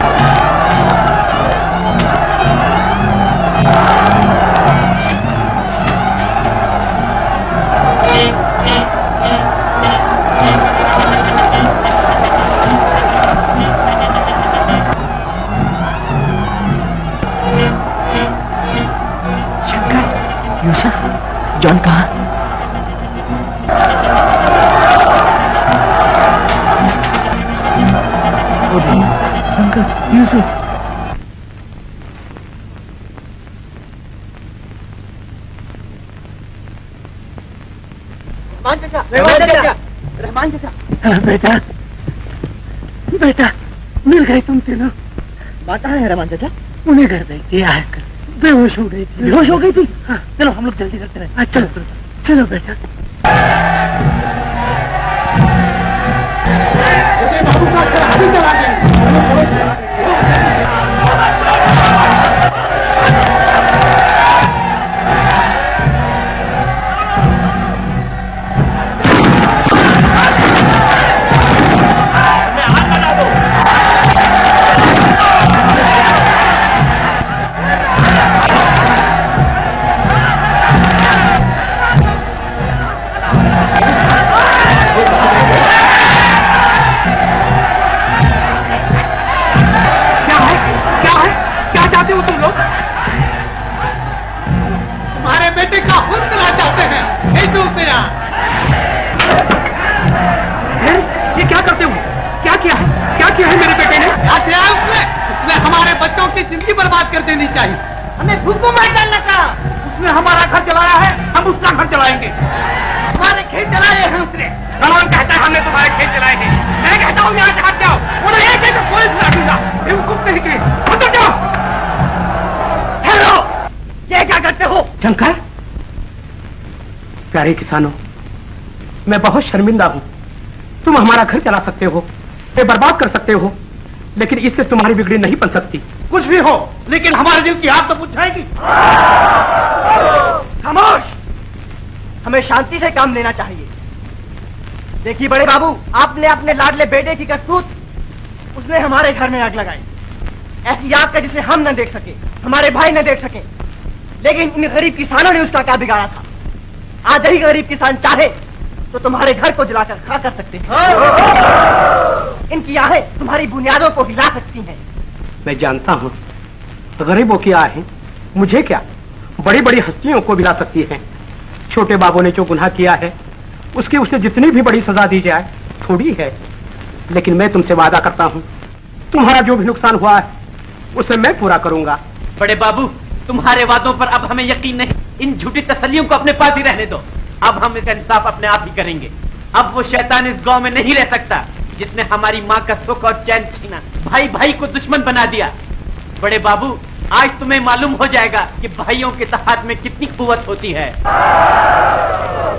जॉन कहाँ? अंकल, यूसुफ। रहमान चाचा। बेटा बेटा मिल गए तुम तीनों। बात कहाँ है रहमान चाचा? उन्हें घर भेज दिया है, बेहोश हो गई थी। बेहोश हो गई थी? हाँ। चलो हम लोग जल्दी करते रहे। चलो चलो बेटा। हमें खुद को मार डालना था। उसने हमारा घर चलाया है, हम उसका घर चलाएंगे। हमारे खेत चलाए हैं उसने। कौन कहता है हमने तुम्हारे खेत चलाए हैं? मैं कहता हूँ यहाँ से हट जाओ, उन्हें एक एक पुलिस में रखूंगा। बेवकूफ नहीं कि उतर जाओ। ठहरो, ये क्या करते हो? शंकर, प्यारे किसानों, मैं बहुत शर्मिंदा हूँ। तुम हमारा घर चला सकते हो, ये बर्बाद कर सकते हो, लेकिन इससे तुम्हारी बिगड़ी नहीं बन सकती। कुछ भी हो, लेकिन हमारे दिल की आग तो बुझ जाएगी। खामोश! हमें शांति से काम लेना चाहिए। देखिए बड़े बाबू, आपने अपने लाडले बेटे की करतूत, उसने हमारे घर में आग लगाई। ऐसी आग का जिसे हम न देख सके, हमारे भाई न देख सके, लेकिन इन गरीब किसानों ने उसका क्या बिगाड़ा था? आज ही गरीब किसान चाहे तो तुम्हारे घर को जलाकर खा कर सकते हैं। इनकी आहें तुम्हारी बुनियादों को हिला सकती हैं। मैं जानता हूँ, गरीबों की आहें मुझे क्या, बड़ी बड़ी हस्तियों को हिला सकती हैं। छोटे बाबू ने जो गुनाह किया है, उसकी उसे जितनी भी बड़ी सजा दी जाए थोड़ी है। लेकिन मैं तुमसे वादा करता हूँ, तुम्हारा जो भी नुकसान हुआ है उसे मैं पूरा करूंगा। बड़े बाबू, तुम्हारे वादों पर अब हमें यकीन नहीं। इन झूठी तसल्लियों को अपने पास ही रहने दो। अब हम इसका इंसाफ अपने आप ही करेंगे। अब वो शैतान इस गांव में नहीं रह सकता जिसने हमारी माँ का सुख और चैन छीना, भाई भाई को दुश्मन बना दिया। बड़े बाबू, आज तुम्हें मालूम हो जाएगा कि भाइयों के इत्तेहाद में कितनी कुव्वत होती है।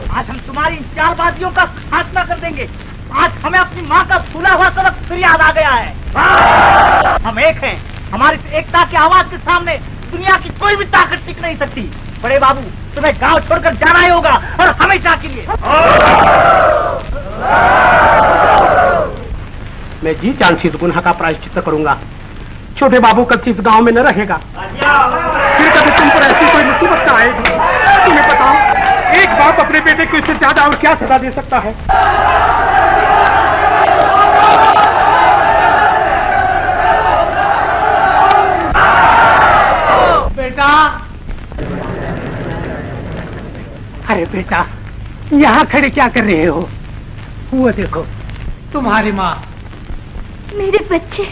आज हम तुम्हारी चालबाजियों का खात्मा कर देंगे। आज हमें अपनी माँ का भूला हुआ सबक फिर याद आ गया है। हम एक हैं। हमारी एकता की आवाज के सामने दुनिया की कोई भी ताकत टिक नहीं सकती। बड़े बाबू, तुम्हें गांव छोड़कर जाना ही होगा, और हमेशा के लिए। मैं जी जान से इस गुनाह का प्रायश्चित करूंगा। छोटे बाबू कल से इस गांव में न रहेगा। फिर कभी तुम पर ऐसी कोई मुसीबत न आएगी। तुम्हें बताओ, एक बाप अपने बेटे को इससे ज्यादा और क्या सजा दे सकता है? बेटा, अरे बेटा, यहाँ खड़े क्या कर रहे हो? वो देखो, तुम्हारी माँ। मेरे बच्चे।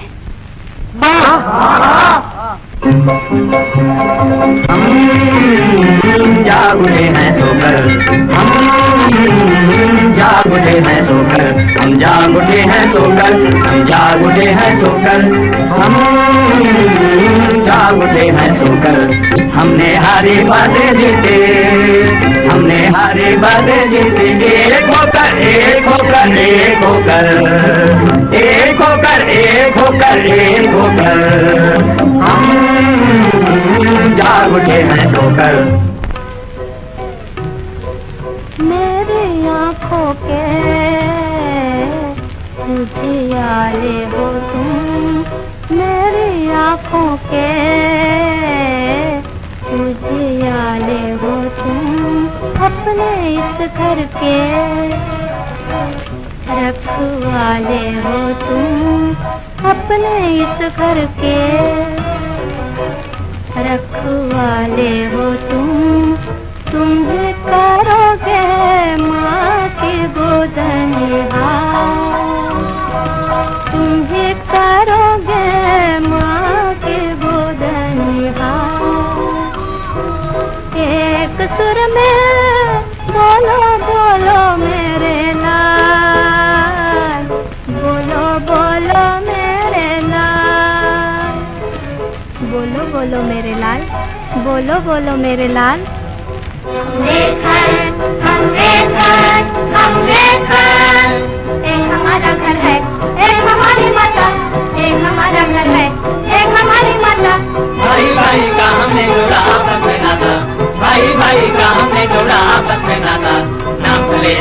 जाग उठे हैं सोकर, हम जाग उठे हैं सोकर, हम जाग उठे हैं सोकर, हम जाग उठे हैं सोकर, हम जाग उठे हैं सोकर। हमने हारे बातें जीते, हमने हारे बातें जीते। एक होकर, एक होकर, एक होकर, एक होकर, एक होकर, एक होकर, हम जाग उठे हैं सोकर। मेरी आँखों के उजियारे हो तुम, मेरी आँखों के उजियारे हो तुम, अपने इस घर के रखवाले हो तुम, अपने इस घर के रखवाले हो तुम। तुम्हें बोलो बोलो मेरे लाल, बोलो बोलो मेरे लाल। एक हमारा घर है, एक हमारी माता, एक हमारा घर है, एक हमारी माता। भाई भाई का हमने जोड़ा आपस में नाता, भाई भाई का हमने जोड़ा आपस में नाता, नाम भले